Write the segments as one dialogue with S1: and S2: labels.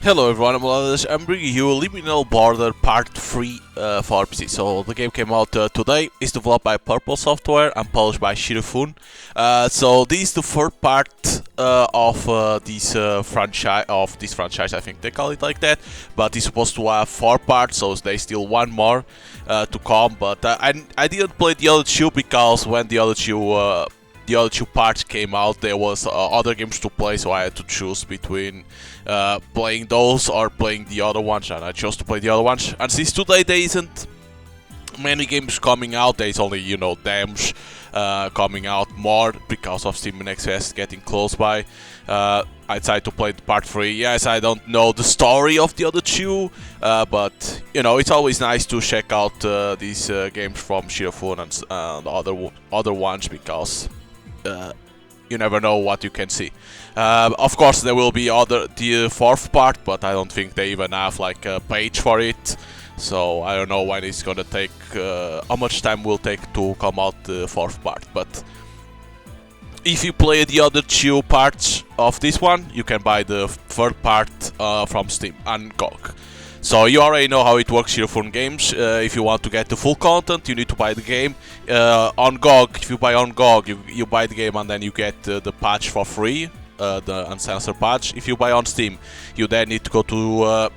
S1: Hello everyone, I'm bringing you Liminal Border Part 3 for PC. So the game came out today. It's developed by Purple Software and published by Shirofune. So this is the third part of this franchise. I think they call it like that. But it's supposed to have 4 parts, so there's still one more to come. But I didn't play the other two because when the other two parts came out, there was other games to play, so I had to choose between playing those or playing the other ones, and I chose to play the other ones. And since today there isn't many games coming out, there's only, demos coming out more because of Steam Next Fest getting close by. I decided to play part 3. Yes, I don't know the story of the other two, but it's always nice to check out these games from Shirofune and other ones because you never know what you can see. Of course, there will be the fourth part, but I don't think they even have like a page for it. So I don't know when it's gonna take, how much time will take to come out the fourth part. But if you play the other two parts of this one, you can buy the third part from Steam and GOG. So you already know how it works here for games. If you want to get the full content, you need to buy the game. On GOG, if you buy on GOG, you buy the game and then you get the patch for free, the uncensored patch. If you buy on Steam, you then need to go to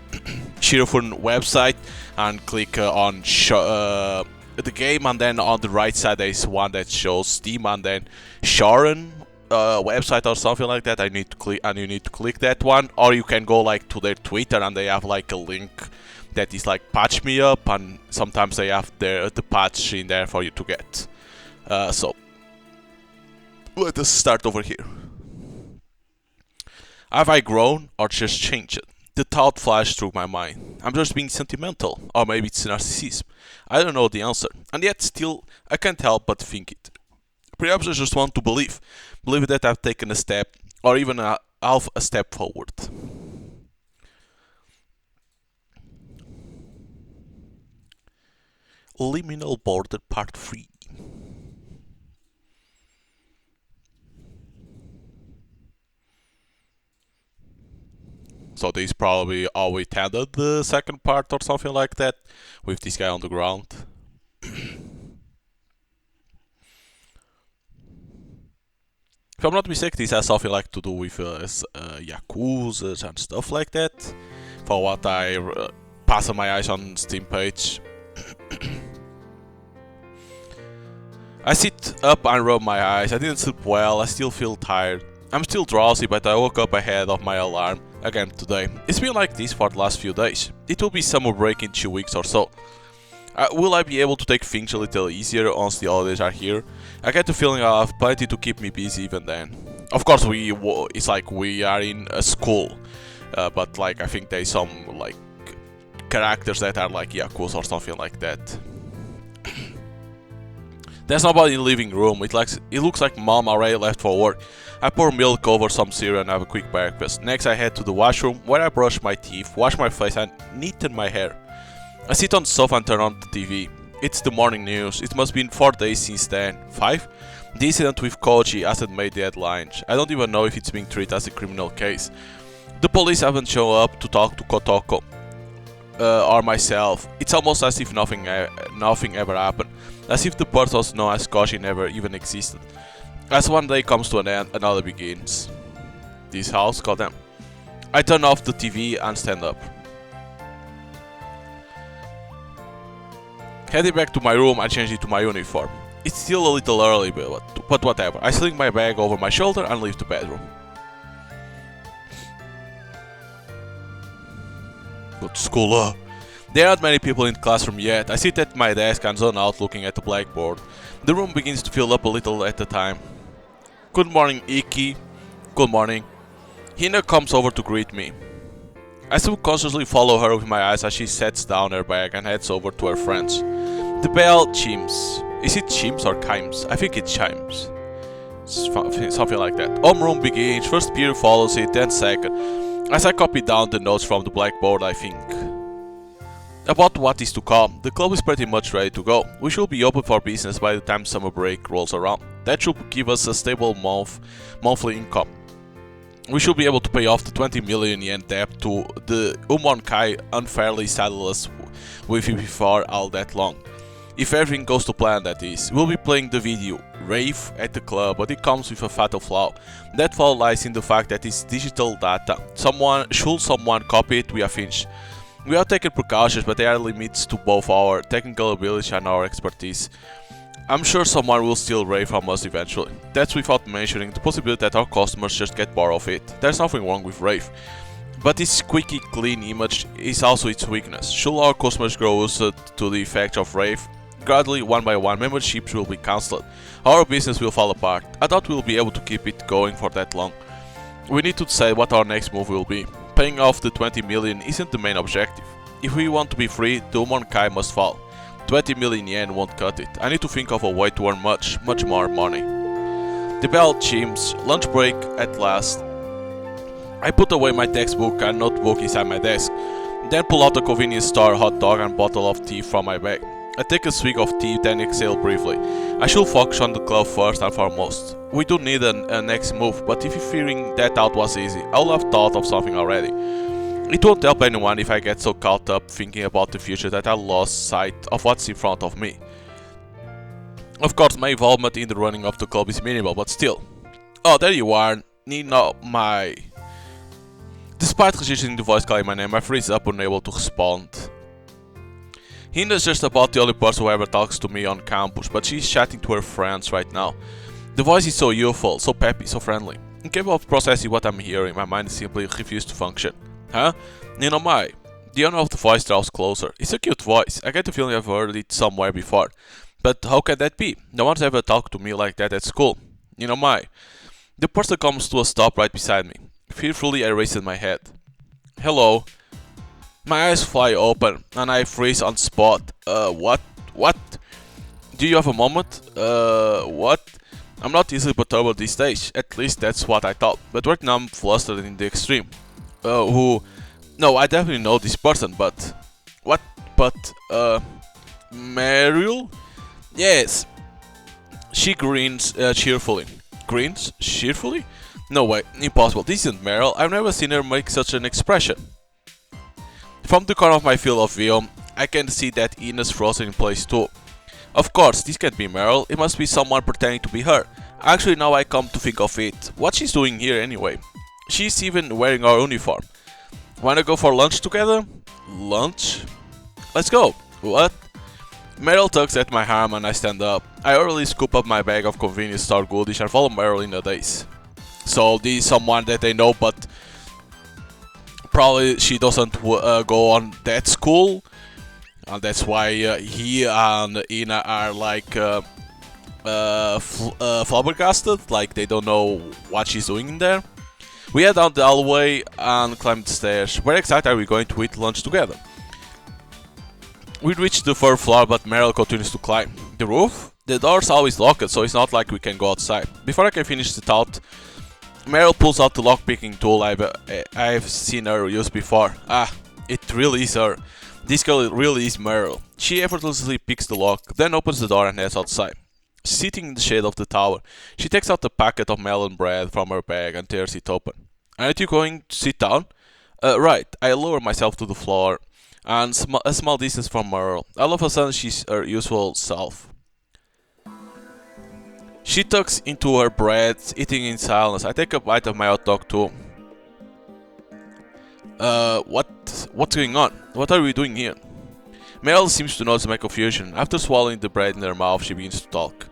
S1: Shirofune website and click on the game, and then on the right side there is one that shows Steam and then Sharon website or something like that. You need to click that one, or you can go like to their Twitter and they have like a link that is like patch me up, and sometimes they have the patch in there for you to get. So let us start over here. Have I grown or just changed? The thought flashed through my mind. I'm just being sentimental, or maybe it's narcissism. I don't know the answer, and yet still I can't help but think it. Perhaps I just want to believe that I've taken a step, or even half a step forward. Liminal Border Part 3. So this probably how we ended the second part or something like that, with this guy on the ground. If I'm not mistaken, this has something like to do with Yakuza and stuff like that, for what I pass on my eyes on Steam page. I sit up and rub my eyes. I didn't sleep well, I still feel tired. I'm still drowsy, but I woke up ahead of my alarm again today. It's been like this for the last few days. It will be summer break in 2 weeks or so. Will I be able to take things a little easier once the holidays are here? I get the feeling I have plenty to keep me busy even then. Of course, it's like we are in a school, but like I think there's some like characters that are like Yakuza or something like that. There's nobody in the living room. It looks like Mom already left for work. I pour milk over some cereal and have a quick breakfast. Next, I head to the washroom where I brush my teeth, wash my face, and neaten my hair. I sit on the sofa and turn on the TV. It's the morning news. It must be 4 days since then. 5? The incident with Koji hasn't made the headlines. I don't even know if it's being treated as a criminal case. The police haven't shown up to talk to Kotoko or myself. It's almost as if nothing ever happened. As if the person known as Koji never even existed. As one day comes to an end, another begins. This house, goddamn. I turn off the TV and stand up. Heading back to my room, I change into my uniform. It's still a little early, but whatever. I sling my bag over my shoulder and leave the bedroom. Go to school. There aren't many people in the classroom yet. I sit at my desk and zone out looking at the blackboard. The room begins to fill up a little at a time. Good morning, Iki. Good morning. Hina comes over to greet me. I subconsciously follow her with my eyes as she sets down her bag and heads over to her friends. The bell chimes. Is it chimes or chimes? I think it chimes. Something like that. Homeroom begins. First period follows it, then second. As I copy down the notes from the blackboard, I think about what is to come. The club is pretty much ready to go. We should be open for business by the time summer break rolls around. That should give us a stable monthly income. We should be able to pay off the 20 million yen debt to the Umonkai unfairly saddled us with before all that long. If everything goes to plan, that is. We'll be playing the video Rave at the club, but it comes with a fatal flaw. That flaw lies in the fact that it's digital data. Should someone copy it, we are finished. We are taking precautions, but there are limits to both our technical ability and our expertise. I'm sure someone will steal Rave from us eventually. That's without mentioning the possibility that our customers just get bored of it. There's nothing wrong with Rave, but its squeaky clean image is also its weakness. Should our customers grow used to the effects of Rave, gradually, one by one, memberships will be cancelled. Our business will fall apart. I doubt we'll be able to keep it going for that long. We need to decide what our next move will be. Paying off the 20 million isn't the main objective. If we want to be free, the Umonkai must fall. 20 million yen won't cut it. I need to think of a way to earn much more money. The bell chimes. Lunch break at last. I put away my textbook and notebook inside my desk, then pull out a convenience store hot dog and bottle of tea from my bag. I take a swig of tea, then exhale briefly. I should focus on the club first and foremost. We do need a next move, but if figuring that out was easy, I would have thought of something already. It won't help anyone if I get so caught up thinking about the future that I lost sight of what's in front of me. Of course, my involvement in the running of the club is minimal, but still. Oh, there you are. Nina, my... Despite registering the voice calling my name, I freeze up unable to respond. Hina's just about the only person who ever talks to me on campus, but she's chatting to her friends right now. The voice is so youthful, so peppy, so friendly. Incapable of processing what I'm hearing, my mind simply refused to function. Huh? Nino Mai. The owner of the voice draws closer. It's a cute voice. I get the feeling I've heard it somewhere before. But how can that be? No one's ever talked to me like that at school. Nino Mai. The person comes to a stop right beside me. Fearfully, I raised my head. Hello. My eyes fly open, and I freeze on spot. What? What? Do you have a moment? What? I'm not easily perturbed these days. At least that's what I thought. But right now I'm flustered in the extreme. Who? No, I definitely know this person, but... What? But, Meryl? Yes. She grins cheerfully. Grins? Cheerfully? No way, impossible. This isn't Meryl. I've never seen her make such an expression. From the corner of my field of view, I can see that Ina's frozen in place too. Of course, this can't be Meryl. It must be someone pretending to be her. Actually, now I come to think of it, what she's doing here anyway? She's even wearing our uniform. Wanna go for lunch together? Lunch? Let's go. What? Meryl tugs at my arm and I stand up. I hurriedly scoop up my bag of convenience store goodies and follow Meryl in a daze. So this is someone that I know, but probably she doesn't go on that school. And that's why he and Ina are like flabbergasted, like they don't know what she's doing in there. We head down the hallway and climb the stairs. Where exactly are we going to eat lunch together? We reach the third floor, but Meryl continues to climb. The roof? The door's always locked, so it's not like we can go outside. Before I can finish the thought, Meryl pulls out the lockpicking tool I've seen her use before. Ah, it really is her. This girl really is Meryl. She effortlessly picks the lock, then opens the door and heads outside. Sitting in the shade of the tower, she takes out a packet of melon bread from her bag and tears it open. Aren't you going to sit down? Right. I lower myself to the floor and a small distance from Meryl. All of a sudden she's her usual self. She tucks into her bread, eating in silence. I take a bite of my hot dog too. What's going on? What are we doing here? Meryl seems to notice my confusion. After swallowing the bread in her mouth, she begins to talk.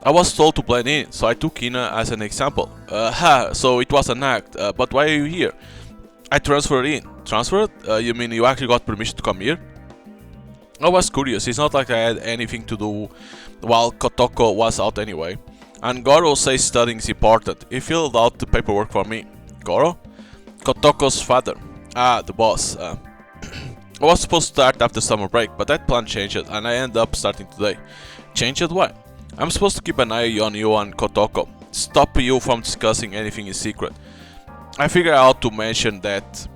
S1: I was told to blend in, so I took Ina as an example. So it was an act, but why are you here? I transferred in. Transferred? You mean you actually got permission to come here? I was curious, it's not like I had anything to do while Kotoko was out anyway. And Goro says studying is important. He filled out the paperwork for me. Goro? Kotoko's father. Ah, the boss. I was supposed to start after summer break, but that plan changed and I ended up starting today. Changed why? I'm supposed to keep an eye on you and Kotoko. Stop you from discussing anything in secret. I figured out to mention that.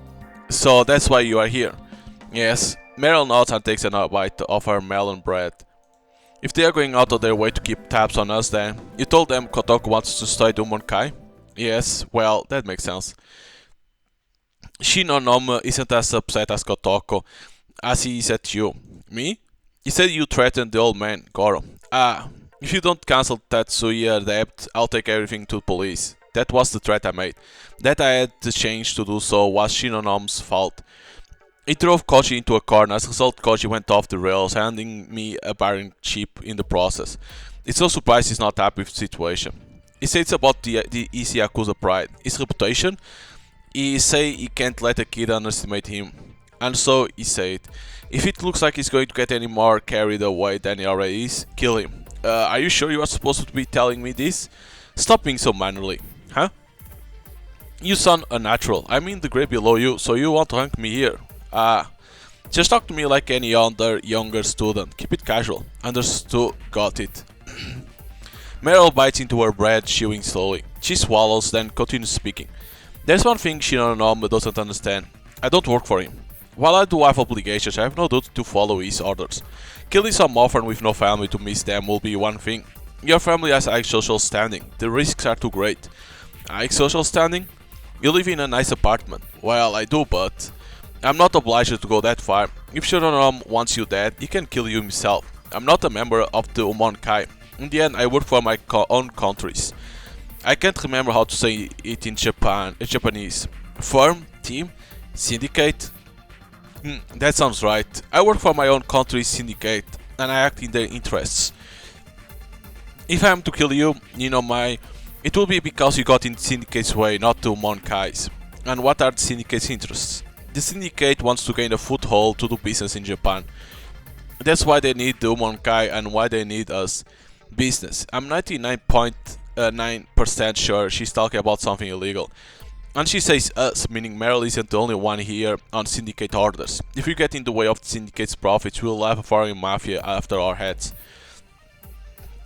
S1: So that's why you are here. Yes. Meryl nods and takes another bite of her melon bread. If they are going out of their way to keep tabs on us then, you told them Kotoko wants to study Umonkai? Yes, well, that makes sense. Shinonom isn't as upset as Kotoko as he is at you. Me? He said you threatened the old man, Goro. Ah, if you don't cancel Tatsuya debt, I'll take everything to the police. That was the threat I made. That I had the change to do so was Shinonom's fault. He drove Koji into a corner. As a result, Koji went off the rails, handing me a barren chip in the process. It's no surprise he's not happy with the situation. He says it's about the Easy Yakuza pride. His reputation? He say he can't let a kid underestimate him. And so he said, if it looks like he's going to get any more carried away than he already is, kill him. Are you sure you are supposed to be telling me this? Stop being so mannerly. Huh? You sound unnatural. I'm in the grade below you, so you want to hang me here. Ah. Just talk to me like any other younger student. Keep it casual. Understood. Got it. Meryl bites into her bread, chewing slowly. She swallows, then continues speaking. There's one thing Shinonobu doesn't understand. I don't work for him. While I do have obligations, I have no duty to follow his orders. Killing some orphan with no family to miss them will be one thing. Your family has high social standing. The risks are too great. High social standing? You live in a nice apartment. Well, I do, but I'm not obliged to go that far. If Shinonobu wants you dead, he can kill you himself. I'm not a member of the Umonkai. In the end, I work for my own countries. I can't remember how to say it in Japanese. Firm? Team? Syndicate? That sounds right. I work for my own country's syndicate, and I act in their interests. If I am to kill you, it will be because you got in the syndicate's way, not to Monkai's. And what are the syndicate's interests? The syndicate wants to gain a foothold to do business in Japan. That's why they need the Umonkai and why they need us. Business. I'm 99.9% sure she's talking about something illegal. And she says us, meaning Meryl isn't the only one here on syndicate orders. If we get in the way of the syndicate's profits, we'll have a foreign mafia after our heads.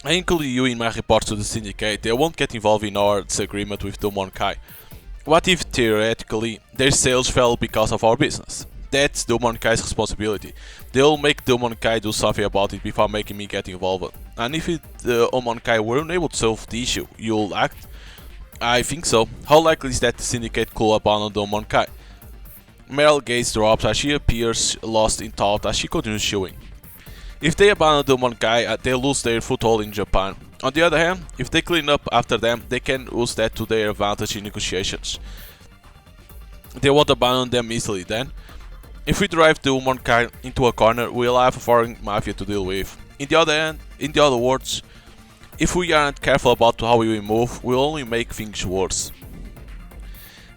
S1: I include you in my reports to the syndicate. They won't get involved in our disagreement with the Monkai. What if theoretically their sales fell because of our business? That's the Umonkai's responsibility. They'll make the Umonkai do something about it before making me get involved. And if the Umonkai were unable to solve the issue, you'll act? I think so. How likely is that the syndicate could abandon the Umonkai? Meryl's gaze drops as she appears lost in thought as she continues chewing. If they abandon the Umonkai, they lose their foothold in Japan. On the other hand, if they clean up after them, they can use that to their advantage in negotiations. They won't abandon them easily then. If we drive the Umonkai into a corner, we'll have a foreign mafia to deal with. In the other words, if we aren't careful about how we move, we'll only make things worse.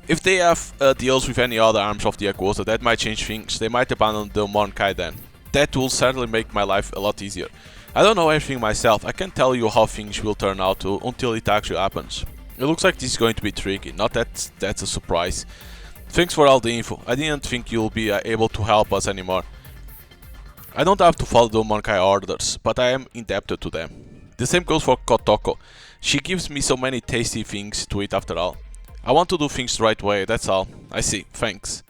S1: If they have deals with any other arms of the Yakuza, that might change things. They might abandon the Umonkai then. That will certainly make my life a lot easier. I don't know everything myself. I can't tell you how things will turn out until it actually happens. It looks like this is going to be tricky. Not that that's a surprise. Thanks for all the info. I didn't think you'll be able to help us anymore. I don't have to follow the Monkai orders, but I am indebted to them. The same goes for Kotoko. She gives me so many tasty things to eat after all. I want to do things the right way, that's all. I see, thanks.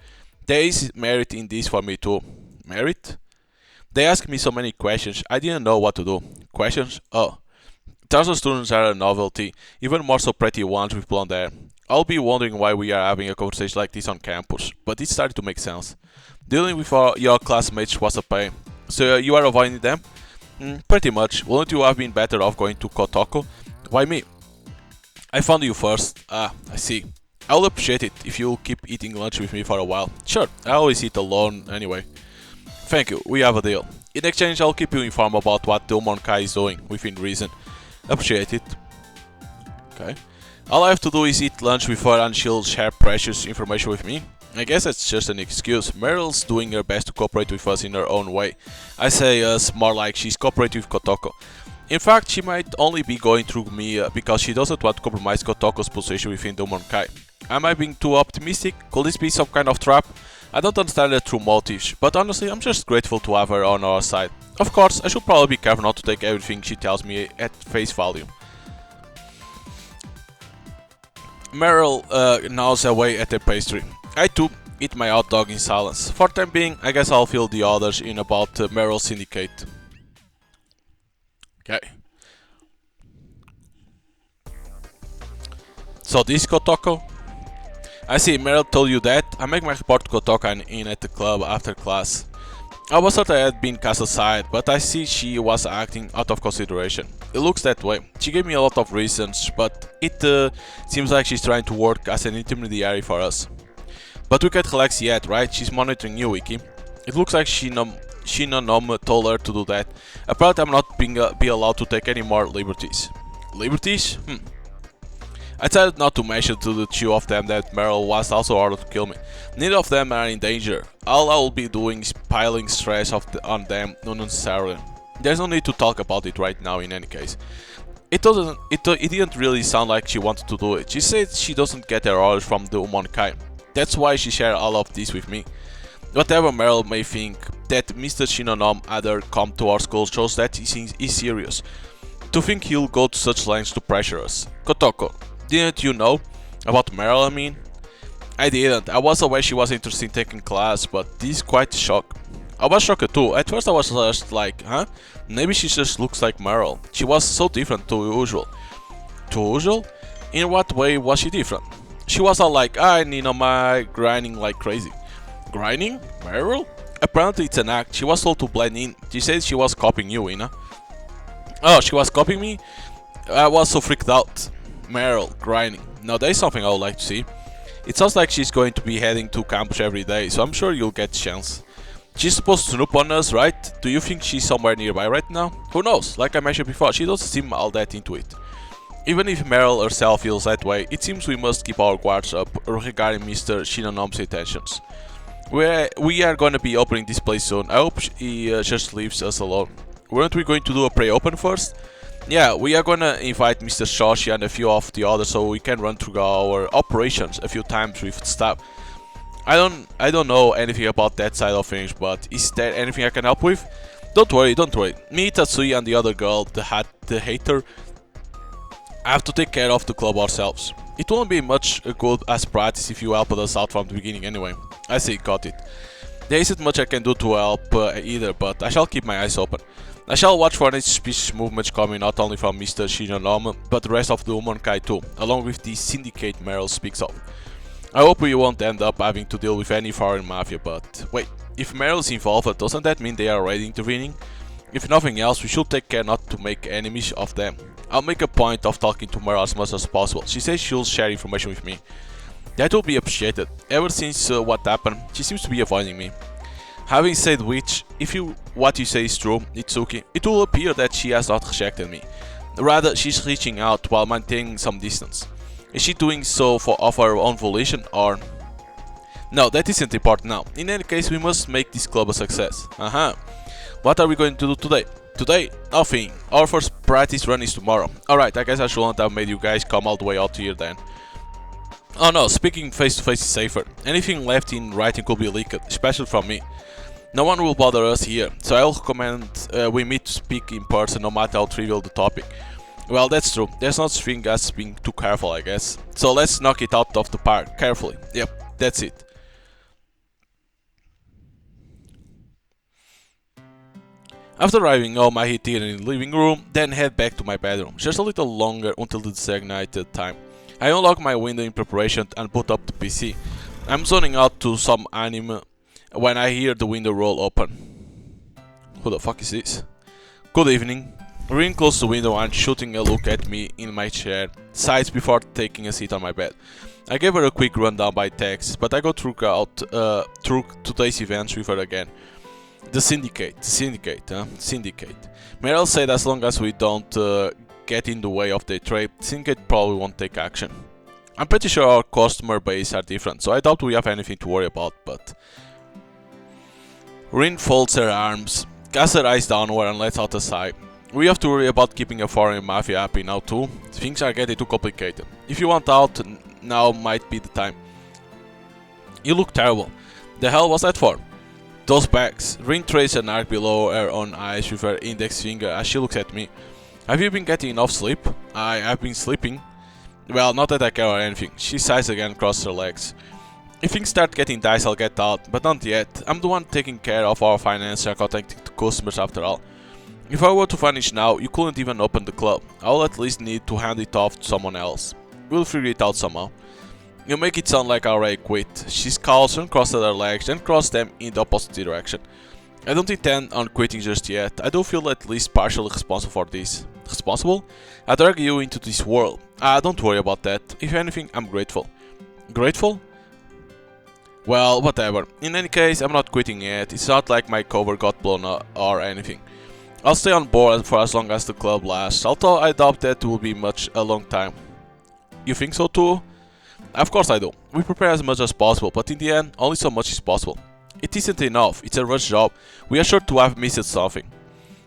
S1: There is merit in this for me too. Merit? They ask me so many questions, I didn't know what to do. Questions? Oh. Thousand students are a novelty, even more so pretty ones with blonde hair. I'll be wondering why we are having a conversation like this on campus, but it started to make sense. Dealing with your classmates was a pain. So you are avoiding them? Pretty much. Wouldn't you have been better off going to Kotoko? Why me? I found you first. Ah, I see. I'll appreciate it if you'll keep eating lunch with me for a while. Sure, I always eat alone anyway. Thank you, we have a deal. In exchange, I'll keep you informed about what the Umonkai is doing, within reason. Appreciate it. Okay. All I have to do is eat lunch with her and she'll share precious information with me. I guess that's just an excuse. Meryl's doing her best to cooperate with us in her own way. I say us, more like she's cooperating with Kotoko. In fact, she might only be going through me because she doesn't want to compromise Kotoko's position within the Umonkai. Am I being too optimistic? Could this be some kind of trap? I don't understand the true motives, but honestly, I'm just grateful to have her on our side. Of course, I should probably be careful not to take everything she tells me at face value. Meryl gnaws away at the pastry. I too eat my hot dog in silence. For the time being, I guess I'll fill the others in about Meryl's syndicate. Okay. So this Kotoko? I see, Meryl told you that. I make my report to Kotoko and in at the club after class. I was thought I had been cast aside, but I see she was acting out of consideration. It looks that way. She gave me a lot of reasons, but it seems like she's trying to work as an intermediary for us. But we can't relax yet, right? She's monitoring you, Wiki. It looks like Shinonom told her to do that. Apparently I'm not be allowed to take any more liberties. Liberties? I decided not to mention to the two of them that Meryl was also ordered to kill me. Neither of them are in danger. All I will be doing is piling stress on them unnecessarily. There's no need to talk about it right now in any case. It didn't really sound like she wanted to do it. She said she doesn't get her orders from the humankind. That's why she shared all of this with me. Whatever Meryl may think, that Mr. Shinonom either come to our school shows that he's serious. To think he'll go to such lengths to pressure us. Kotoko, didn't you know about Meryl, I mean? I didn't. I was aware she was interested in taking class, but this is quite a shock. I was shocked too. At first I was just like, huh? Maybe she just looks like Meryl. She was so different to usual. To usual? In what way was she different? She was all like, I need my grinding like crazy. Grinding? Meryl? Apparently it's an act. She was told to blend in. She said she was copying you, Ina. Oh, she was copying me? I was so freaked out. Meryl, grinding. Now that is something I would like to see. It sounds like she's going to be heading to campus every day, so I'm sure you'll get a chance. She's supposed to snoop on us, right? Do you think she's somewhere nearby right now? Who knows? Like I mentioned before, she doesn't seem all that into it. Even if Meryl herself feels that way, it seems we must keep our guards up regarding Mr. Shinonom's intentions. We are gonna be opening this place soon. I hope he just leaves us alone. Weren't we going to do a pre-open first? Yeah, we are gonna invite Mr. Shoshi and a few of the others so we can run through our operations a few times with staff. I don't know anything about that side of things, but is there anything I can help with? Don't worry. Me, Tatsui and the other girl, the hater, have to take care of the club ourselves. It won't be much good as practice if you help us out from the beginning anyway. I see, got it. There isn't much I can do to help either, but I shall keep my eyes open. I shall watch for any suspicious movements coming not only from Mr. Shinonom, but the rest of the humankind too, along with the syndicate Meryl speaks of. I hope we won't end up having to deal with any foreign mafia, but wait, if Meryl's involved, doesn't that mean they are already intervening? If nothing else, we should take care not to make enemies of them. I'll make a point of talking to Meryl as much as possible. She says she'll share information with me. That will be appreciated. Ever since what happened, she seems to be avoiding me. Having said which, if what you say is true, Itsuki, it will appear that she has not rejected me. Rather, she's reaching out while maintaining some distance. Is she doing so of her own volition, or... No, that isn't important now. In any case, we must make this club a success. What are we going to do today? Today? Nothing. Our first practice run is tomorrow. Alright, I guess I shouldn't have made you guys come all the way out here then. Oh no, speaking face to face is safer. Anything left in writing could be leaked, especially from me. No one will bother us here, so I'll recommend we meet to speak in person no matter how trivial the topic. Well, that's true. There's no such thing as being too careful, I guess. So let's knock it out of the park, carefully. Yep, that's it. After arriving home, I hit here in the living room, then head back to my bedroom, just a little longer until the designated time. I unlock my window in preparation and put up the PC. I'm zoning out to some anime when I hear the window roll open. Who the fuck is this? Good evening. Reading close to the window and shooting a look at me in my chair, sighs before taking a seat on my bed. I gave her a quick rundown by text, but I go through today's events with her again. The syndicate. Meryl said as long as we don't get in the way of their trade, syndicate probably won't take action. I'm pretty sure our customer base are different, so I doubt we have anything to worry about, but... Rin folds her arms, casts her eyes downward and lets out a sigh. We have to worry about keeping a foreign mafia happy now too. Things are getting too complicated. If you want out, now might be the time. You look terrible. The hell was that for? Those bags. Rin traces an arc below her own eyes with her index finger as she looks at me. Have you been getting enough sleep? I've been sleeping. Well, not that I care or anything. She sighs again and crosses her legs. If things start getting dicey, I'll get out, but not yet. I'm the one taking care of our finances and contacting the customers after all. If I were to vanish now, you couldn't even open the club. I'll at least need to hand it off to someone else. We'll figure it out somehow. You make it sound like I already quit. She scowls and crosses her legs, then crosses them in the opposite direction. I don't intend on quitting just yet. I do feel at least partially responsible for this. Responsible? I drag you into this world. Don't worry about that. If anything, I'm grateful. Grateful? Well, whatever. In any case, I'm not quitting yet. It's not like my cover got blown up or anything. I'll stay on board for as long as the club lasts, although I doubt that will be a long time. You think so too? Of course I do. We prepare as much as possible, but in the end, only so much is possible. It isn't enough, it's a rush job. We are sure to have missed something.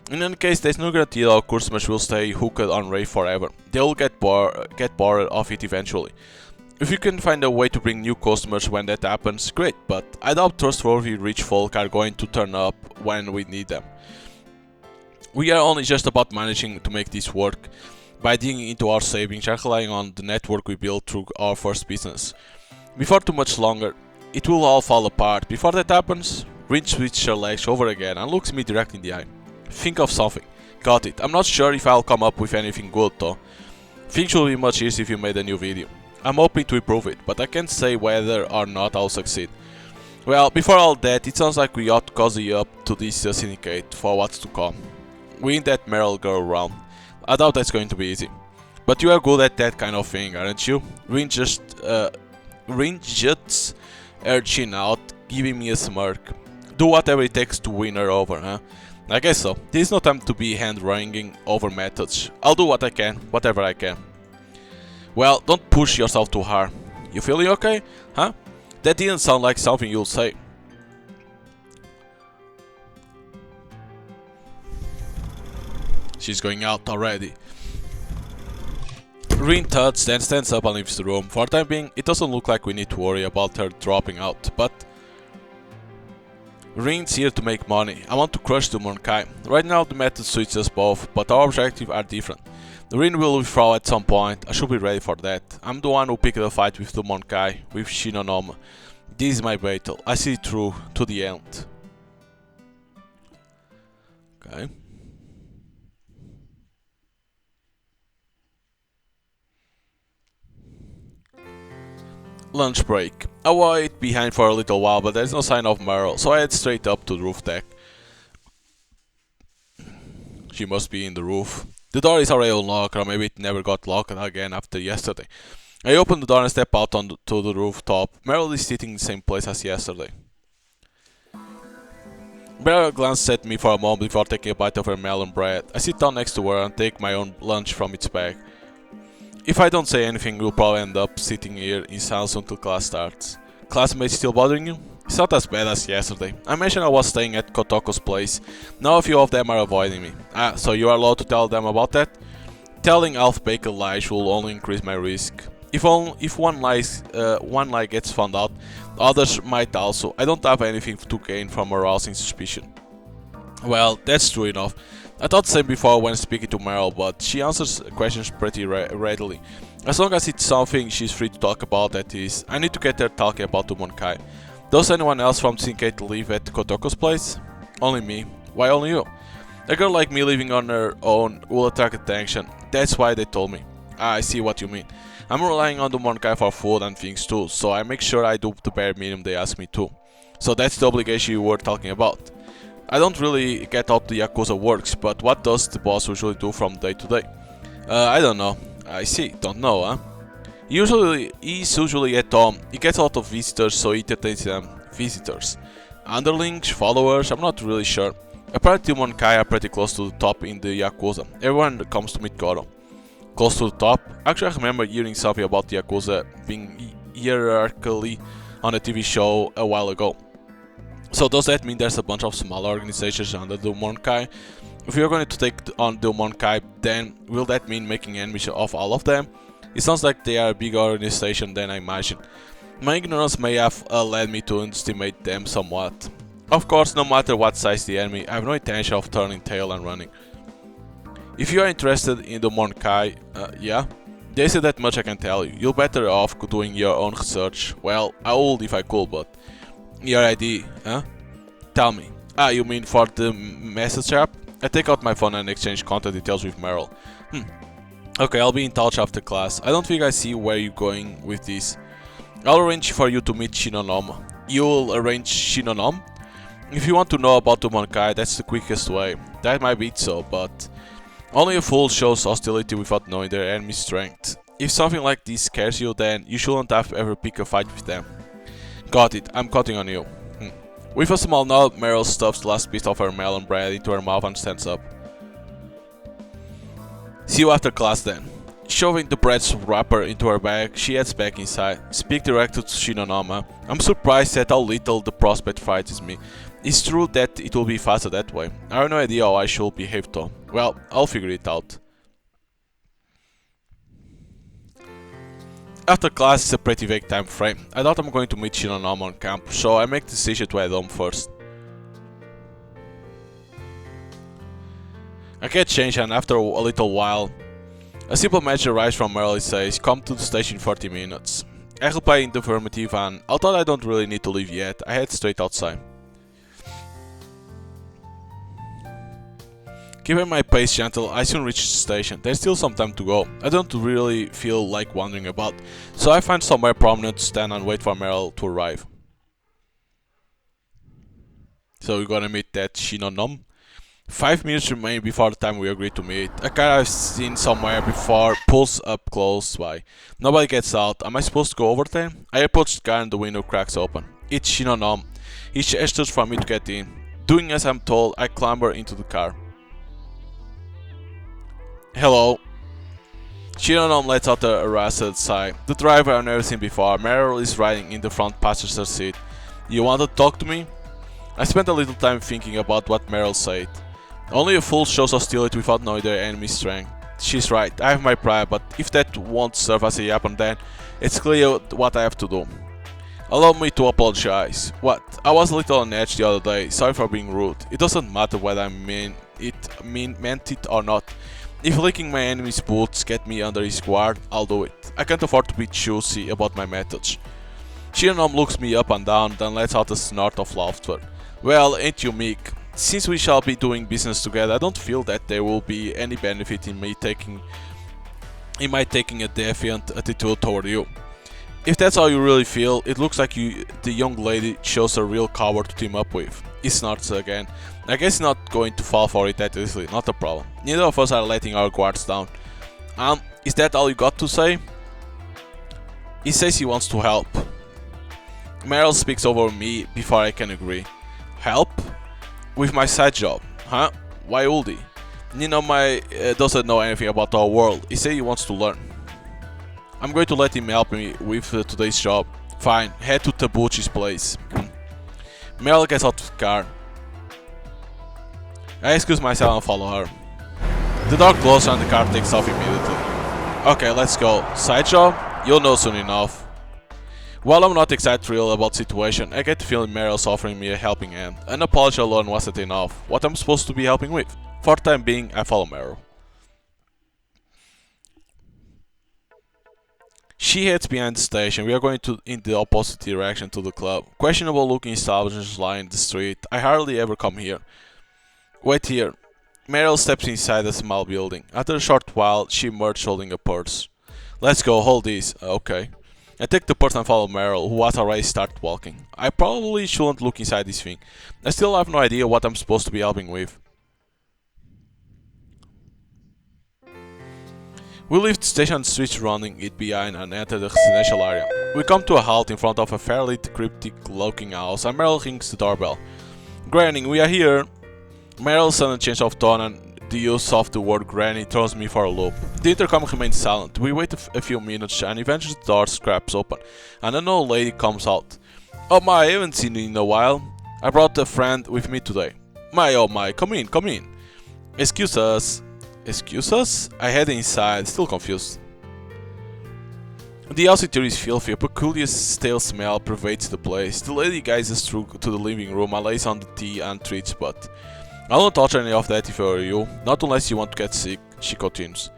S1: In any case, there's no guarantee that our customers will stay hooked on Ray forever. They will get bored of it eventually. If you can find a way to bring new customers when that happens, great, but I doubt trustworthy rich folk are going to turn up when we need them. We are only just about managing to make this work. By digging into our savings and relying on the network we built through our first business. Before too much longer, it will all fall apart. Before that happens, Rin switches her legs over again and looks me directly in the eye. Think of something. Got it. I'm not sure if I'll come up with anything good though. Things will be much easier if you made a new video. I'm hoping to improve it, but I can't say whether or not I'll succeed. Well, before all that, it sounds like we ought to cozy up to this syndicate for what's to come. We need that Meryl girl around. I doubt that's going to be easy. But you are good at that kind of thing, aren't you? Rin juts her chin out, giving me a smirk. Do whatever it takes to win her over, huh? I guess so. This is no time to be hand-wringing over methods. I'll do what I can, whatever I can. Well, don't push yourself too hard. You feeling okay? Huh? That didn't sound like something you'll say. She's going out already. Rin thuds, then stands up and leaves the room. For the time being, it doesn't look like we need to worry about her dropping out, but Rin's here to make money. I want to crush the Monkai. Right now the method suits us both, but our objectives are different. Rin will withdraw at some point. I should be ready for that. I'm the one who picked the fight with the Monkai, with Shinonoma. This is my battle. I see it through to the end. Okay. Lunch break. I wait behind for a little while, but there's no sign of Meryl, so I head straight up to the roof deck. She must be in the roof. The door is already unlocked, or maybe it never got locked again after yesterday. I open the door and step out to the rooftop. Meryl is sitting in the same place as yesterday. Meryl glances at me for a moment before taking a bite of her melon bread. I sit down next to her and take my own lunch from its bag. If I don't say anything, we'll probably end up sitting here in silence until class starts. Classmates still bothering you? It's not as bad as yesterday. I mentioned I was staying at Kotoko's place. Now a few of them are avoiding me. So you are allowed to tell them about that? Telling half-baked lies will only increase my risk. If one lie gets found out, others might also. I don't have anything to gain from arousing suspicion. Well, that's true enough. I thought the same before when speaking to Meryl, but she answers questions pretty readily. As long as it's something she's free to talk about, that is. I need to get her talking about the Monkai. Does anyone else from Syndicate live at Kotoko's place? Only me. Why only you? A girl like me living on her own will attract attention. That's why they told me. I see what you mean. I'm relying on the Monkai for food and things too, so I make sure I do the bare minimum they ask me to. So that's the obligation you were talking about. I don't really get how the Yakuza works, but what does the boss usually do from day to day? I don't know. I see, don't know, huh? He's usually at home. He gets a lot of visitors, so he entertains them. Visitors. Underlings, followers, I'm not really sure. Apparently Monkai are pretty close to the top in the Yakuza. Everyone comes to meet Goro. Close to the top? Actually, I remember hearing something about the Yakuza being hierarchically on a TV show a while ago. So does that mean there's a bunch of smaller organizations under the Monkai? If we are going to take on the Monkai, then will that mean making enemies of all of them? It sounds like they are a bigger organization than I imagined. My ignorance may have led me to underestimate them somewhat. Of course, no matter what size the enemy, I have no intention of turning tail and running. If you are interested in the Monkai, yeah? There isn't that much I can tell you. You're better off doing your own research. Well, I would if I could, but... Your ID, huh? Tell me. You mean for the message app? I take out my phone and exchange contact details with Meryl. Okay, I'll be in touch after class. I don't think I see where you're going with this. I'll arrange for you to meet Shinonom. You'll arrange Shinonom? If you want to know about the Monkai, that's the quickest way. That might be so, but only a fool shows hostility without knowing their enemy's strength. If something like this scares you, then you shouldn't have to ever pick a fight with them. Got it, I'm counting on you. With a small nod, Meryl stuffs the last piece of her melon bread into her mouth and stands up. See you after class then. Shoving the bread's wrapper into her bag, she heads back inside. Speak directly to Shinonoma. I'm surprised at how little the prospect frightens me. It's true that it will be faster that way. I have no idea how I should behave though. Well, I'll figure it out. After class is a pretty vague time frame. I thought I'm going to meet Shinonoma on camp, so I make the decision to head home first. I get changed and after a little while, a simple message arrives from Meryl. It says, come to the station in 30 minutes. I reply in the affirmative and, although I don't really need to leave yet, I head straight outside. Given my pace gentle, I soon reach the station. There's still some time to go. I don't really feel like wandering about, so I find somewhere prominent to stand and wait for Meryl to arrive. So we're gonna meet that Shinonom. 5 minutes remain before the time we agree to meet. A car I've seen somewhere before pulls up close by. Nobody gets out. Am I supposed to go over there? I approach the car and the window cracks open. It's Shinonom. He gestures for me to get in. Doing as I'm told, I clamber into the car. Hello. Shinonom lets out a harassed sigh. The driver I've never seen before. Meryl is riding in the front passenger seat. You want to talk to me? I spent a little time thinking about what Meryl said. Only a fool shows hostility without knowing their enemy's strength. She's right, I have my pride, but if that won't serve as a weapon then, it's clear what I have to do. Allow me to apologize. What? I was a little on edge the other day, sorry for being rude. It doesn't matter whether I meant it or not. If licking my enemy's boots get me under his guard, I'll do it. I can't afford to be choosy about my methods. Shinonom looks me up and down, then lets out a snort of laughter. Well, ain't you meek? Since we shall be doing business together, I don't feel that there will be any benefit in my taking a defiant attitude toward you. If that's how you really feel, it looks like the young lady chose a real coward to team up with. He snorts again. I guess he's not going to fall for it that easily, not a problem. Neither of us are letting our guards down. Is that all you got to say? He says he wants to help. Meryl speaks over me before I can agree. Help? With my side job, huh? Why would he? Doesn't know anything about our world. He said he wants to learn. I'm going to let him help me with today's job. Fine, head to Tabuchi's place. Meryl gets out of the car. I excuse myself and follow her. The door closes and the car takes off immediately. Okay, let's go. Side job? You'll know soon enough. While I'm not exactly thrilled about the situation, I get the feeling Meryl's offering me a helping hand. An apology alone wasn't enough. What I'm supposed to be helping with? For the time being, I follow Meryl. She heads behind the station. We are going in the opposite direction to the club. Questionable looking establishments line the street. I hardly ever come here. Wait here. Meryl steps inside a small building. After a short while, she emerges holding a purse. Let's go, hold this. Okay. I take the purse and follow Meryl, who has already started walking. I probably shouldn't look inside this thing. I still have no idea what I'm supposed to be helping with. We leave the station streets running it behind and enter the residential area. We come to a halt in front of a fairly cryptic looking house and Meryl rings the doorbell. Granny, we are here. Meryl's sudden change of tone and the use of the word granny throws me for a loop. The intercom remains silent. We wait a few minutes and eventually the door scraps open and an old lady comes out. Oh my, I haven't seen you in a while. I brought a friend with me today. My oh my, come in, come in. Excuse us. Excuse us? I head inside, still confused. The house interior is filthy, a peculiar stale smell pervades the place. The lady guides us through to the living room and lays on the tea and treats, but I don't touch any of that if I were you, not unless you want to get sick, she continues.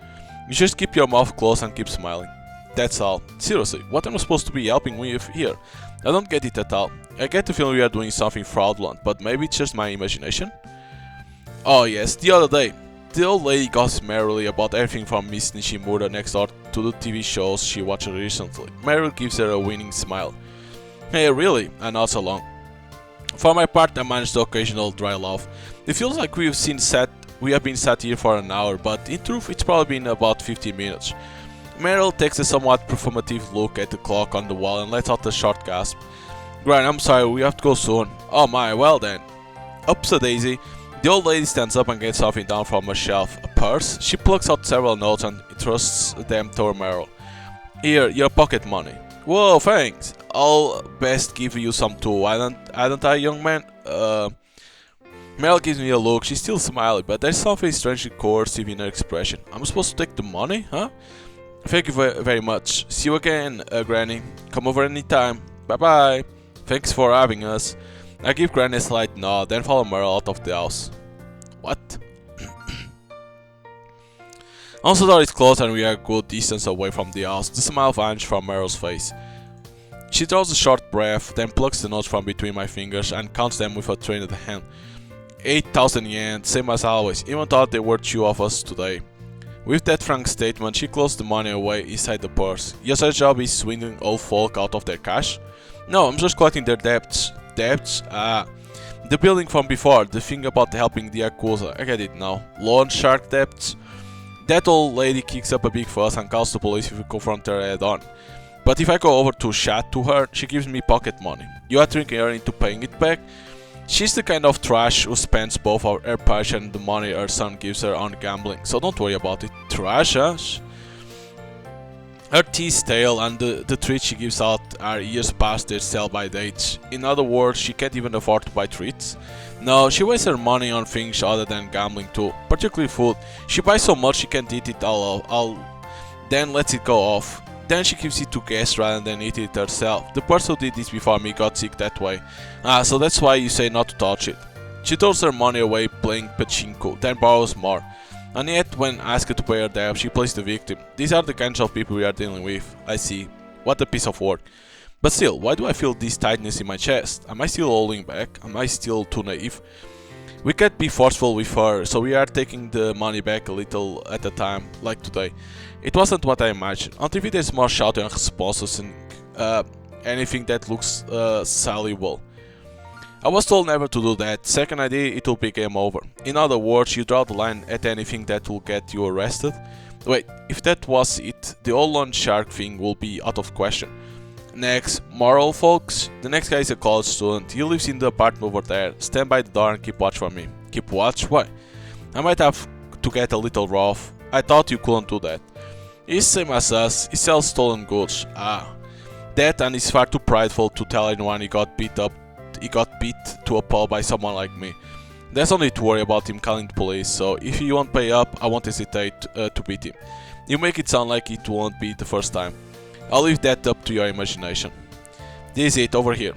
S1: You just keep your mouth closed and keep smiling. That's all. Seriously, what am I supposed to be helping with here? I don't get it at all. I get the feeling we are doing something fraudulent, but maybe it's just my imagination? Oh yes, the other day. The old lady gossips merrily about everything from Miss Nishimura next door to the TV shows she watched recently. Meryl gives her a winning smile. Hey, really? And nods along. For my part, I manage the occasional dry laugh. It feels like we have been sat here for an hour, but in truth, it's probably been about 15 minutes. Meryl takes a somewhat performative look at the clock on the wall and lets out a short gasp. Gran, I'm sorry, we have to go soon. Oh my, well then. Oops a daisy. The old lady stands up and gets something down from a shelf. A purse? She plucks out several notes and thrusts them toward Meryl. Here, your pocket money. Whoa, thanks. I'll best give you some too, hadn't I, young man? Meryl gives me a look. She's still smiling, but there's something strangely coercive in her expression. I'm supposed to take the money, huh? Thank you very much. See you again, Granny. Come over anytime. Bye-bye. Thanks for having us. I give Granny a slight nod, then follow Meryl out of the house. What? Once the door is closed and we are a good distance away from the house, the smile vanishes from Meryl's face. She draws a short breath, then plucks the notes from between my fingers and counts them with a trained hand. 8,000 yen, same as always, even though they were two of us today. With that frank statement, she closed the money away inside the purse. Yes, her job is swindling old folk out of their cash? No, I'm just collecting their debts. Debts? Ah. The building from before, the thing about helping the Yakuza, I get it now. Loan shark debts? That old lady kicks up a big fuss and calls the police if we confront her head on. But if I go over to chat to her, she gives me pocket money. You are tricking her into paying it back? She's the kind of trash who spends both her passion and the money her son gives her on gambling, so don't worry about it. Trash, huh? Her teeth stale and the treats she gives out are years past their sell-by dates. In other words, she can't even afford to buy treats. No, she wastes her money on things other than gambling too, particularly food. She buys so much she can't eat it all, then lets it go off. Then she gives it to guests rather than eat it herself. The person who did this before me got sick that way. Ah, so that's why you say not to touch it. She throws her money away playing pachinko, then borrows more. And yet, when asked to pay her debt, she plays the victim. These are the kinds of people we are dealing with. I see. What a piece of work. But still, why do I feel this tightness in my chest? Am I still holding back? Am I still too naive? We can't be forceful with her, so we are taking the money back a little at a time, like today. It wasn't what I imagined. On TV there's more shouting and responses and anything that looks soluble. I was told never to do that. Second idea, it will be game over. In other words, you draw the line at anything that will get you arrested. Wait, if that was it, the old loan shark thing will be out of question. Next, moral folks. The next guy is a college student. He lives in the apartment over there. Stand by the door and keep watch for me. Keep watch? Why? I might have to get a little rough. I thought you couldn't do that. He's same as us. He sells stolen goods. Ah. That, and he's far too prideful to tell anyone he got beat to a pulp by someone like me. There's no need to worry about him calling the police, so if he won't pay up, I won't hesitate to beat him. You make it sound like it won't be the first time. I'll leave that up to your imagination. This is it, over here.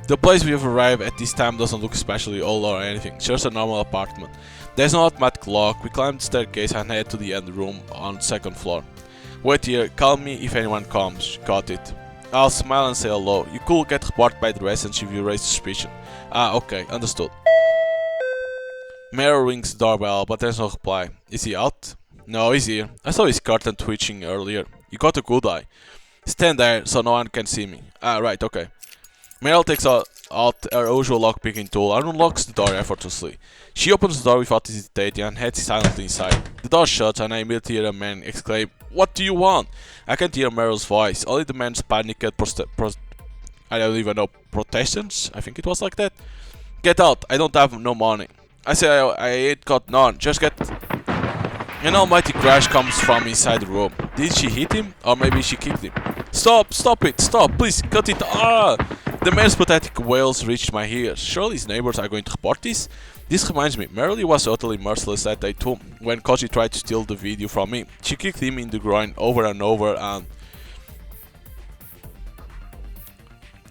S1: The place we have arrived at this time doesn't look especially old or anything, it's just a normal apartment. There's no automatic lock. We climb the staircase and head to the end room on the second floor. Wait here, call me if anyone comes. Got it. I'll smile and say hello. You could get reported by the residents if you raise suspicion. Ah, okay, understood. Meryl rings the doorbell, but there's no reply. Is he out? No, he's here. I saw his curtain twitching earlier. You got a good eye. Stand there so no one can see me. Ah, right, okay. Meryl takes out her usual lockpicking tool and unlocks the door effortlessly. She opens the door without hesitating and heads silently inside. The door shuts and I immediately hear a man exclaim, "What do you want?" I can't hear Meryl's voice, only the man's panicked I don't even know, protestations? I think it was like that. Get out, I don't have no money. I say I ain't got none, just get... An almighty crash comes from inside the room. Did she hit him? Or maybe she kicked him? Stop it, stop, please, cut it, ah! The man's pathetic wails reached my ears. Surely his neighbors are going to report this? This reminds me, Meryl was utterly merciless that day too. When Koji tried to steal the video from me, she kicked him in the groin over and over and...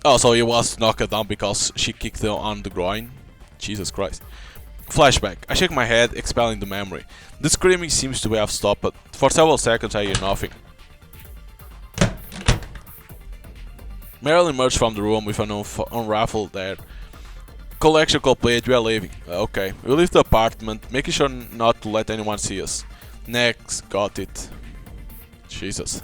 S1: Oh, so he was knocked down because she kicked him on the groin? Jesus Christ. Flashback. I shake my head, expelling the memory. The screaming seems to have stopped, but for several seconds I hear nothing. Meryl emerged from the room with an unraveled hair. Collection complete, we are leaving. Okay, we leave the apartment, making sure not to let anyone see us. Next, got it. Jesus.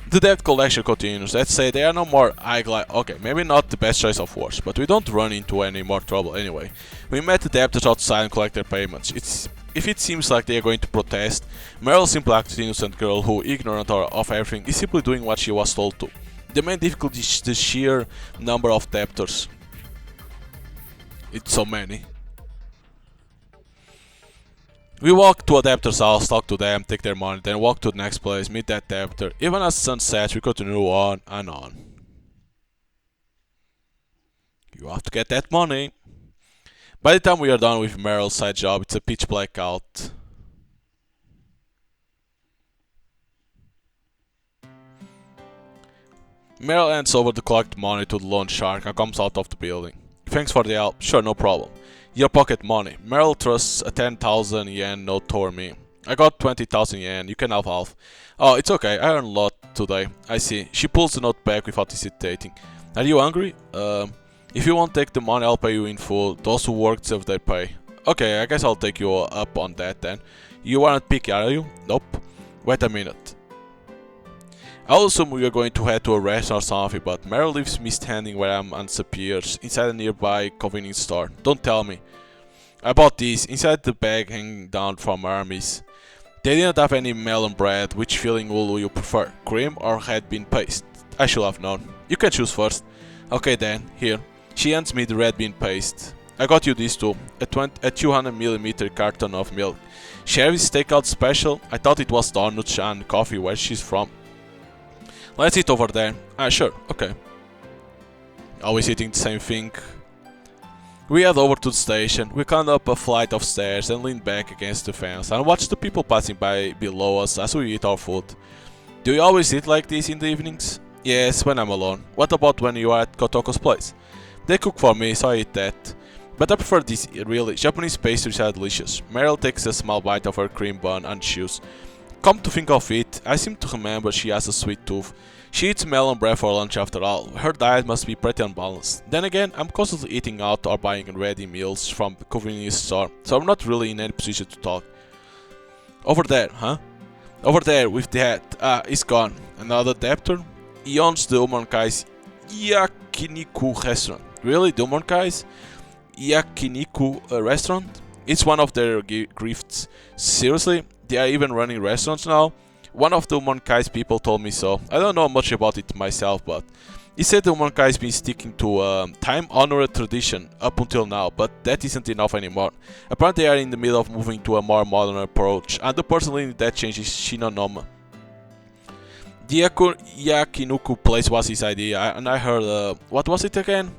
S1: The debt collection continues. Let's say there are no more eyeglass. Okay, maybe not the best choice of words, but we don't run into any more trouble anyway. We met the debtors outside and collect their payments. If it seems like they are going to protest, Meryl simply acts an innocent girl who, ignorant of everything, is simply doing what she was told to. The main difficulty is the sheer number of debtors. It's so many. We walk to a debtor's house, talk to them, take their money, then walk to the next place, meet that debtor. Even as the sun sets, we continue on and on. You have to get that money. By the time we are done with Meryl's side job, it's a pitch black out. Meryl hands over the collected money to the loan shark and comes out of the building. Thanks for the help. Sure, no problem. Your pocket money. Meryl trusts a 10,000 yen note toward me. I got 20,000 yen. You can have half. Oh, it's okay. I earned a lot today. I see. She pulls the note back without hesitating. Are you hungry? If you won't take the money, I'll pay you in full. Those who work deserve their pay. Okay, I guess I'll take you up on that then. You aren't picky, are you? Nope. Wait a minute. I'll assume we are going to head to a restaurant or something, but Meryl leaves me standing where I am and disappears inside a nearby convenience store. Don't tell me. I bought these inside the bag hanging down from Hermes. They didn't have any melon bread. Which filling will you prefer, cream or red bean paste? I should have known. You can choose first. Okay then, here. She hands me the red bean paste. I got you these two, a 200ml carton of milk. Sherry's takeout special. I thought it was donuts and coffee where she's from. Let's eat over there. Sure, okay. Always eating the same thing. We head over to the station, we climb up a flight of stairs and lean back against the fence and watch the people passing by below us as we eat our food. Do you always eat like this in the evenings? Yes, when I'm alone. What about when you are at Kotoko's place? They cook for me, so I eat that. But I prefer these, really. Japanese pastries are delicious. Meryl takes a small bite of her cream bun and chews. Come to think of it, I seem to remember she has a sweet tooth. She eats melon bread for lunch after all. Her diet must be pretty unbalanced. Then again, I'm constantly eating out or buying ready meals from the convenience store, so I'm not really in any position to talk. Over there, huh? Over there with that. He's gone. Another debtor? He owns the Umankai's Yakiniku restaurant. Really? The Umankai's Yakiniku restaurant? It's one of their grifts. Seriously? They are even running restaurants now? One of the Umankai's people told me so. I don't know much about it myself, but he said the Umankai's been sticking to a time-honored tradition up until now, but that isn't enough anymore. Apparently they are in the middle of moving to a more modern approach, and the person leading that change is Shinonoma. The Yakinuku place was his idea, and I heard, what was it again?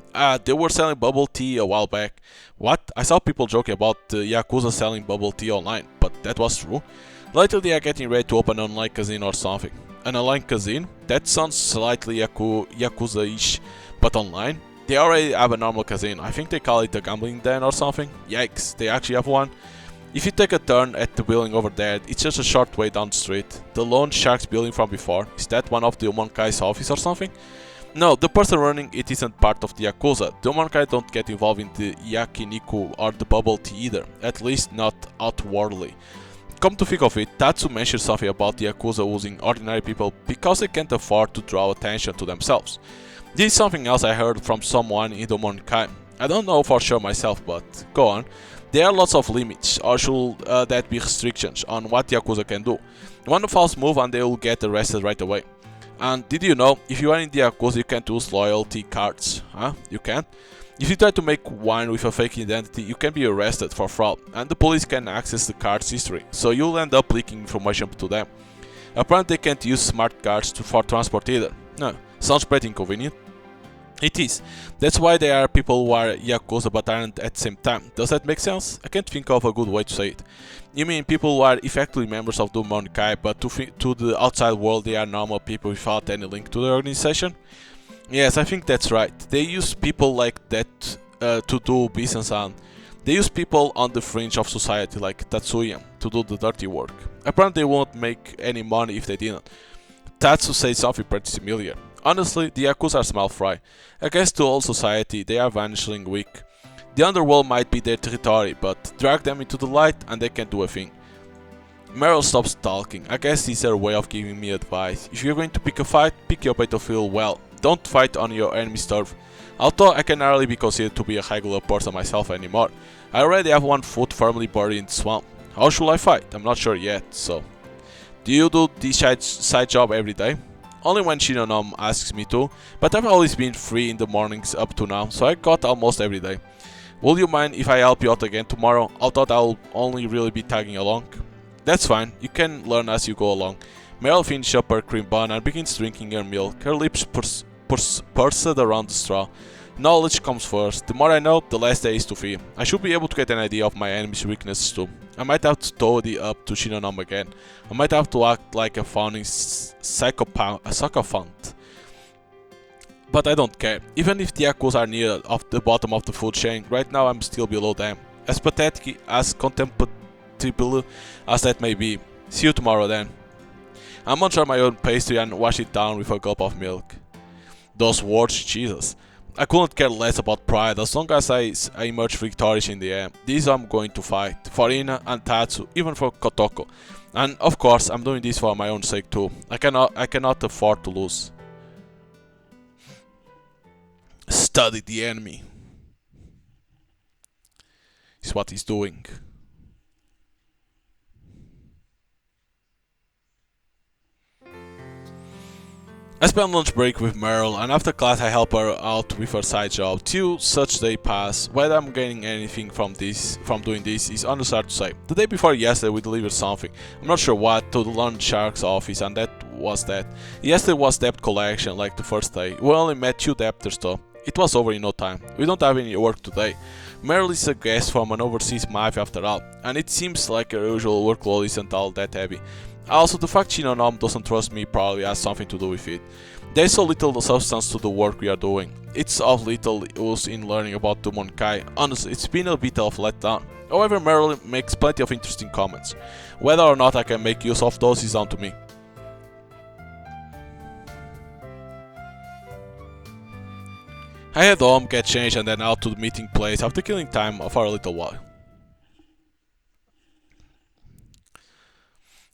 S1: They were selling bubble tea a while back. What? I saw people joking about Yakuza selling bubble tea online, but that was true. Later they are getting ready to open an online casino or something. An online casino? That sounds slightly Yakuza-ish, but online? They already have a normal casino. I think they call it a gambling den or something. Yikes, they actually have one. If you take a turn at the building over there, it's just a short way down the street. The Lone Sharks building from before, is that one of the Umankai's office or something? No, the person running it isn't part of the Yakuza. The Umankai don't get involved in the Yakiniku or the bubble tea either, at least not outwardly. Come to think of it, Tatsu mentioned something about the Yakuza using ordinary people because they can't afford to draw attention to themselves. This is something else I heard from someone in the Umankai. I don't know for sure myself, but go on. There are lots of limits, or should that be restrictions, on what Yakuza can do. One false move and they will get arrested right away. And did you know, if you are in the Yakuza you can't use loyalty cards, huh? You can't? If you try to make wine with a fake identity, you can be arrested for fraud, and the police can access the card's history, so you'll end up leaking information to them. Apparently they can't use smart cards for transport either. No, sounds pretty inconvenient. It is. That's why there are people who are Yakuza but aren't at the same time. Does that make sense? I can't think of a good way to say it. You mean people who are effectively members of the Umankai, but to the outside world they are normal people without any link to the organization? Yes, I think that's right. They use people like that to do business, and they use people on the fringe of society like Tatsuya to do the dirty work. Apparently they won't make any money if they didn't. Tatsu said something pretty similar. Honestly, the Yakuza smell fry. I guess to all society, they are vanishingly weak. The underworld might be their territory, but drag them into the light and they can't do a thing. Meryl stops talking. I guess it's her way of giving me advice. If you're going to pick a fight, pick your battlefield well. Don't fight on your enemy's turf. Although I can hardly be considered to be a regular person myself anymore. I already have one foot firmly buried in the swamp. How should I fight? I'm not sure yet, so... Do you do this side job every day? Only when Shinonom asks me to, but I've always been free in the mornings up to now, so I got almost every day. Will you mind if I help you out again tomorrow? Although I'll only really be tagging along. That's fine, you can learn as you go along. Meryl finishes up her cream bun and begins drinking her milk, her lips pursed around the straw. Knowledge comes first. The more I know, the less there is to fear. I should be able to get an idea of my enemy's weaknesses too. I might have to toady up to Shinonom again. I might have to act like a founding sycophant. But I don't care. Even if the Yakuza are near the bottom of the food chain, right now I'm still below them. As pathetic, as contemptible as that may be. See you tomorrow then. I munch on my own pastry and wash it down with a gulp of milk. Those words, Jesus. I couldn't care less about pride as long as I emerge victorious in the end. This I'm going to fight. For Ina and Tatsu, even for Kotoko. And of course, I'm doing this for my own sake too. I cannot afford to lose. Study the enemy. Is what he's doing. I spend lunch break with Meryl, and after class I help her out with her side job. Till such day pass. Whether I'm gaining anything from doing this is understandable to say. The day before yesterday we delivered something, I'm not sure what, to the loan shark's office, and that was that. Yesterday was debt collection, like the first day. We only met 2 debtors though. It was over in no time. We don't have any work today. Meryl is a guest from an overseas mafia after all, and it seems like her usual workload isn't all that heavy. Also, the fact Shinonom doesn't trust me probably has something to do with it. There's so little substance to the work we are doing. It's of little use in learning about the Monkai. Honestly, it's been a bit of a letdown. However, Meryl makes plenty of interesting comments. Whether or not I can make use of those is down to me. I head home, get changed, and then out to the meeting place after killing time for a little while.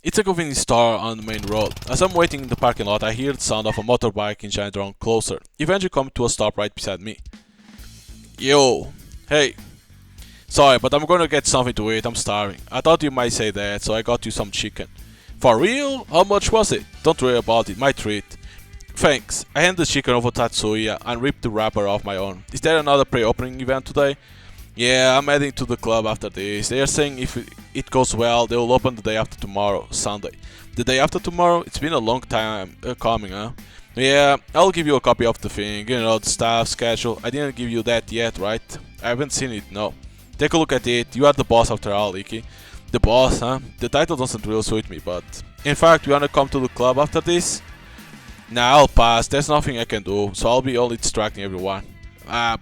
S1: It's a convenience store on the main road. As I'm waiting in the parking lot, I hear the sound of a motorbike engine drawing closer, eventually coming to a stop right beside me. Yo! Hey! Sorry, but I'm gonna get something to eat, I'm starving. I thought you might say that, so I got you some chicken. For real? How much was it? Don't worry about it, my treat. Thanks. I hand the chicken over to Tatsuya and rip the wrapper off my own. Is there another pre-opening event today? Yeah, I'm heading to the club after this. They are saying if it goes well, they will open the day after tomorrow, Sunday. The day after tomorrow? It's been a long time coming, huh? Yeah, I'll give you a copy of the thing, you know, the staff, schedule. I didn't give you that yet, right? I haven't seen it, no. Take a look at it. You are the boss after all, Iki. The boss, huh? The title doesn't really suit me, but... In fact, you wanna come to the club after this? Nah, I'll pass. There's nothing I can do, so I'll be only distracting everyone.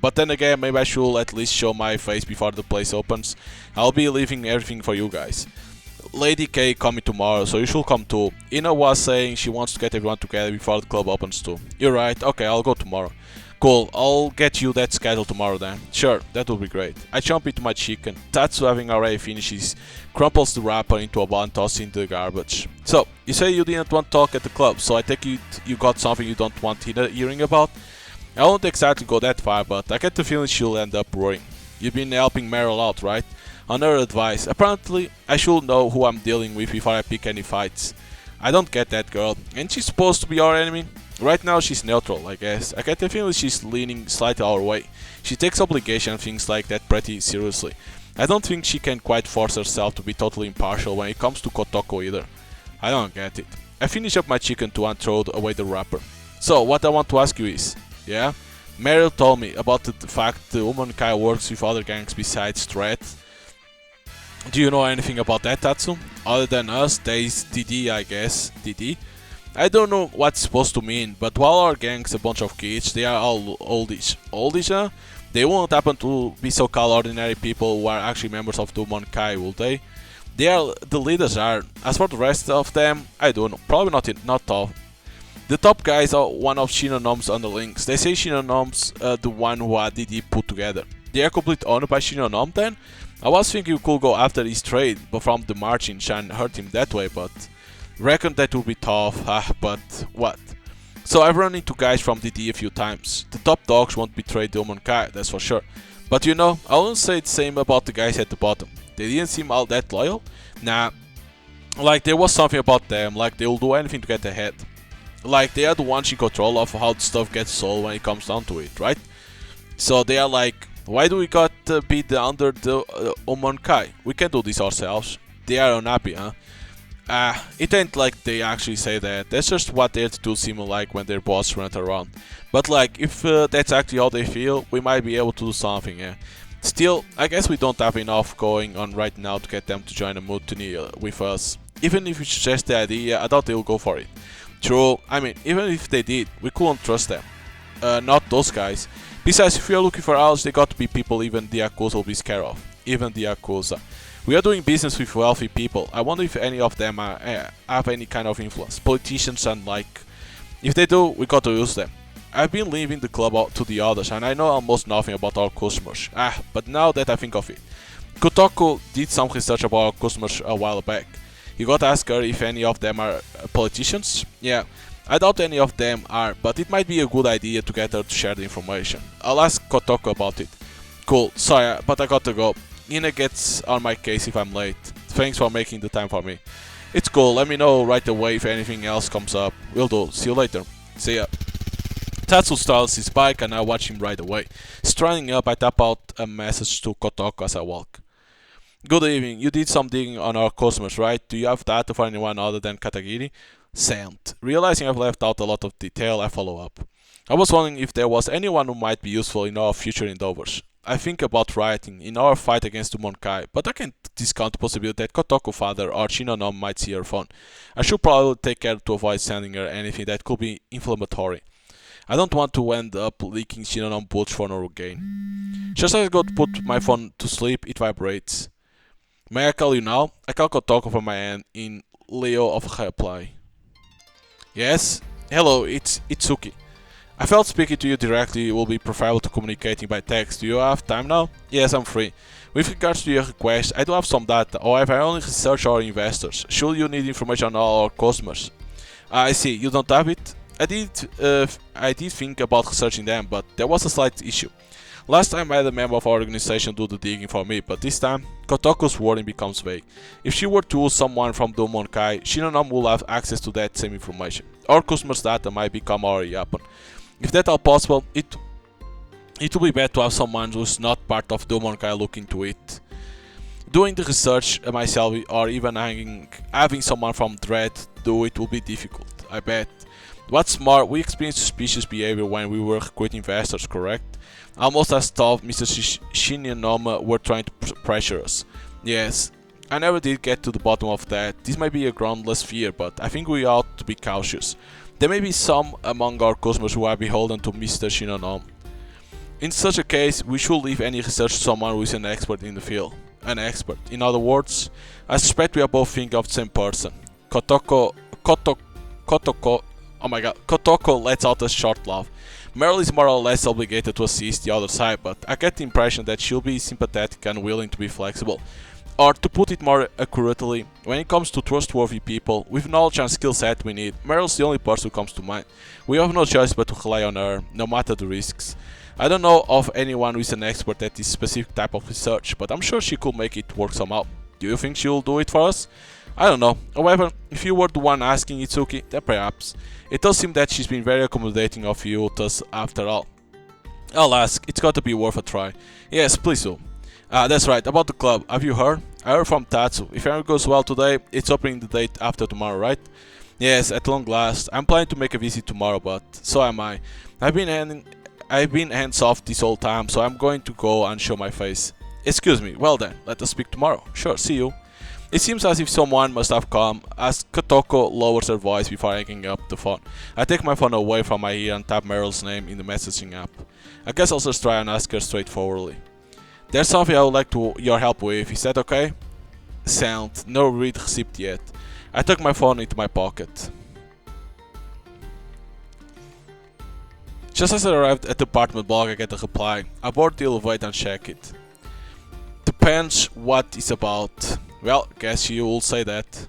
S1: But then again, maybe I should at least show my face before the place opens. I'll be leaving everything for you guys. Lady K coming tomorrow, so you should come too. Ina was saying she wants to get everyone together before the club opens too. You're right, okay, I'll go tomorrow. Cool, I'll get you that schedule tomorrow then. Sure, that would be great. I jump into my chicken. Tatsu, having already finished his, crumples the wrapper into a ball and tosses it into the garbage. So, you say you didn't want to talk at the club, so I take it you got something you don't want hearing about? I won't exactly go that far, but I get the feeling she'll end up worrying. You've been helping Meryl out, right? On her advice. Apparently, I should know who I'm dealing with before I pick any fights. I don't get that girl. Ain't she supposed to be our enemy? Right now she's neutral, I guess. I get the feeling she's leaning slightly our way. She takes obligation and things like that pretty seriously. I don't think she can quite force herself to be totally impartial when it comes to Kotoko either. I don't get it. I finish up my chicken too and throw away the wrapper. So, what I want to ask you is... Yeah? Meryl told me about the fact the woman Kai works with other gangs besides Threat. Do you know anything about that, Tatsu? Other than us, there is DD, I guess. DD? I don't know what it's supposed to mean, but while our gang's a bunch of kids, they are all oldish. Oldish, huh? They won't happen to be so-called ordinary people who are actually members of the woman Kai, will they? The leaders are. As for the rest of them, I don't know. Probably not all. The top guys are one of Shinonom's underlings. They say Shinonom's the one who DD put together. They are completely owned by Shinonom then? I was thinking you could go after his trade, but from the margin and hurt him that way, but reckon that would be tough, but what? So I've run into guys from DD a few times. The top dogs won't betray Domon Kai, that's for sure. But you know, I wouldn't say the same about the guys at the bottom. They didn't seem all that loyal. Nah, like there was something about them, like they'll do anything to get ahead. Like they are the ones in control of how the stuff gets sold when it comes down to it, right? So they are like, why do we got to be under the Omon Kai? We can do this ourselves. They are unhappy, huh? It ain't like they actually say that. That's just what their attitude seem like when their boss runs around. But like, if that's actually how they feel, we might be able to do something, yeah. Still, I guess we don't have enough going on right now to get them to join a mutiny with us. Even if we suggest the idea, I doubt they'll go for it. True, I mean, even if they did, we couldn't trust them. Not those guys. Besides, if we are looking for allies, they got to be people even the Yakuza will be scared of. Even the Yakuza. We are doing business with wealthy people. I wonder if any of them have any kind of influence. Politicians and like. If they do, we got to use them. I've been leaving the club out to the others and I know almost nothing about our customers. But now that I think of it. Kotoko did some research about our customers a while back. You gotta ask her if any of them are politicians? Yeah, I doubt any of them are, but it might be a good idea to get her to share the information. I'll ask Kotoko about it. Cool, sorry, but I gotta go. Ina gets on my case if I'm late. Thanks for making the time for me. It's cool, let me know right away if anything else comes up. Will do, see you later. See ya. Tatsu starts his bike and I watch him right away. Standing up, I tap out a message to Kotoko as I walk. Good evening, you did some digging on our customers, right? Do you have data for anyone other than Katagiri? Sent. Realizing I've left out a lot of detail, I follow up. I was wondering if there was anyone who might be useful in our future endeavors. I think about writing in our fight against the Monkai, but I can't discount the possibility that Kotoko father or Shinonom might see her phone. I should probably take care to avoid sending her anything that could be inflammatory. I don't want to end up leaking Shinonom boots for no gain. Just as I go to put my phone to sleep, it vibrates. May I call you now? I call Kotoko from my end in lieu of a reply. Yes? Hello, it's Itsuki. I felt speaking to you directly will be preferable to communicating by text. Do you have time now? Yes, I'm free. With regards to your request, I do have some data. However, I only research our investors. Should you need information on all our customers? I see, you don't have it? I did think about researching them, but there was a slight issue. Last time I had a member of our organization do the digging for me, but this time, Kotoko's wording becomes vague. If she were to use someone from Domon Kai, Shinonom will have access to that same information. Our customers' data might become our weapon. If that are possible, it would be better to have someone who's not part of Domon Kai look into it. Doing the research myself or even having someone from Dread do it will be difficult, I bet. What's more, we experienced suspicious behavior when we were recruiting investors, correct? Almost as tough Mr. Shinonoma were trying to pressure us. Yes, I never did get to the bottom of that. This might be a groundless fear, but I think we ought to be cautious. There may be some among our customers who are beholden to Mr. Shinonom. In such a case, we should leave any research to someone who is an expert in the field. An expert. In other words, I suspect we are both thinking of the same person. Kotoko lets out a short laugh. Meryl is more or less obligated to assist the other side, but I get the impression that she'll be sympathetic and willing to be flexible. Or to put it more accurately, when it comes to trustworthy people, with knowledge and skill set we need, Meryl's the only person who comes to mind. We have no choice but to rely on her, no matter the risks. I don't know of anyone who is an expert at this specific type of research, but I'm sure she could make it work somehow. Do you think she'll do it for us? I don't know. However, if you were the one asking Itsuki, then perhaps. It does seem that she's been very accommodating of you to us after all. I'll ask, it's got to be worth a try. Yes, please do. That's right, about the club, have you heard? I heard from Tatsu. If everything goes well today, it's opening the date after tomorrow, right? Yes, at long last. I'm planning to make a visit tomorrow, but so am I. I've been hands off this whole time, so I'm going to go and show my face. Excuse me, well then, let us speak tomorrow. Sure, see you. It seems as if someone must have come, as Kotoko lowers her voice before hanging up the phone. I take my phone away from my ear and tap Meryl's name in the messaging app. I guess I'll just try and ask her straightforwardly. There's something I would like your help with, is that okay? Sound, no read receipt yet. I took my phone into my pocket. Just as I arrived at the apartment block, I get a reply. Aboard the elevator and check it. Depends what it's about. Well, guess you will say that.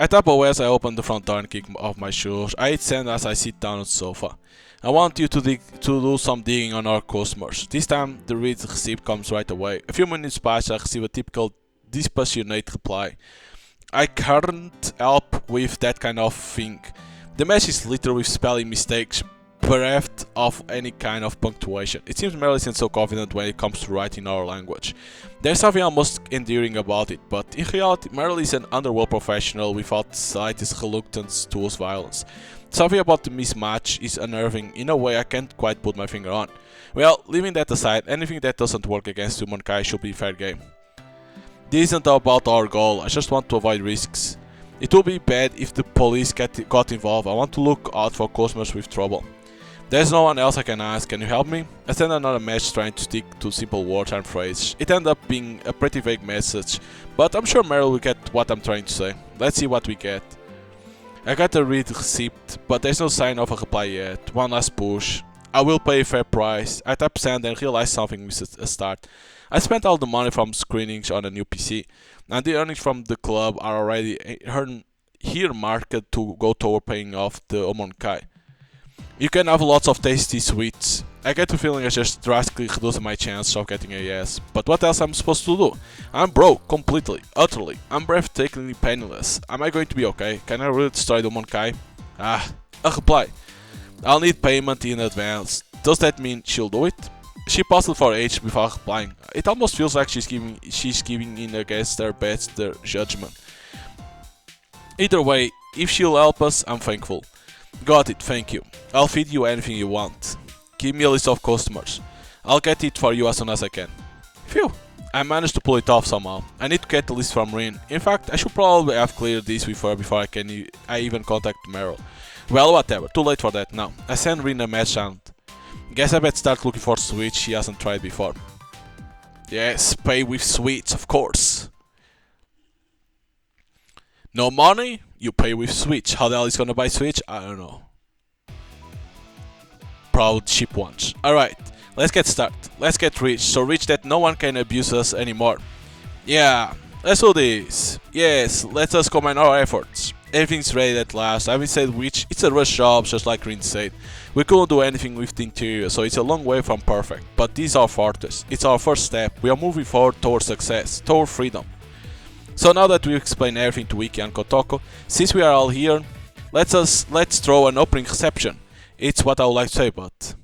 S1: I tap away as I open the front door and kick off my shoes. I hit sand as I sit down on the sofa. I want you to do some digging on our customers. This time the read receipt comes right away. A few minutes pass, I receive a typical dispassionate reply. I can't help with that kind of thing. The message is littered with spelling mistakes, bereft of any kind of punctuation. It seems Meryl isn't so confident when it comes to writing our language. There's something almost endearing about it, but in reality, Meryl is an underworld professional without the slightest reluctance towards violence. Something about the mismatch is unnerving in a way I can't quite put my finger on. Well, leaving that aside, anything that doesn't work against humankind should be fair game. This isn't about our goal, I just want to avoid risks. It would be bad if the police got involved. I want to look out for customers with trouble. There's no one else I can ask, can you help me? I send another message trying to stick to simple words and phrases. It ended up being a pretty vague message, but I'm sure Meryl will get what I'm trying to say. Let's see what we get. I got a read receipt, but there's no sign of a reply yet. One last push. I will pay a fair price. I tap send and realize something missed a start. I spent all the money from screenings on a new PC, and the earnings from the club are already earmarked to go toward paying off the Omonkai. You can have lots of tasty sweets. I get the feeling I just drastically reduced my chances of getting a yes, but what else am I supposed to do? I'm broke, completely, utterly. I'm breathtakingly penniless. Am I going to be okay? Can I really destroy the Omonkai? A reply. I'll need payment in advance. Does that mean she'll do it? She paused for age before replying. It almost feels like she's giving in against her better judgment. Either way, if she'll help us, I'm thankful. Got it, thank you. I'll feed you anything you want. Give me a list of customers. I'll get it for you as soon as I can. Phew, I managed to pull it off somehow. I need to get the list from Rin. In fact, I should probably have cleared this with her before I even contact Meryl. Well, whatever, too late for that now. I send Rin a message and guess I better start looking for sweets she hasn't tried before. Yes, pay with sweets, of course. No money? You pay with sweets. How the hell is gonna buy sweets? I don't know. Proud cheap ones. Alright, let's get started. Let's get rich, so rich that no one can abuse us anymore. Yeah, let's do this. Yes, let us combine our efforts. Everything's ready at last. I haven't said which, it's a rush job, just like Rin said. We couldn't do anything with the interior, so it's a long way from perfect. But this is our fortress. It's our first step. We are moving forward towards success, toward freedom. So now that we've explained everything to Wiki and Kotoko, since we are all here, let's throw an opening reception. It's what I would like to say, but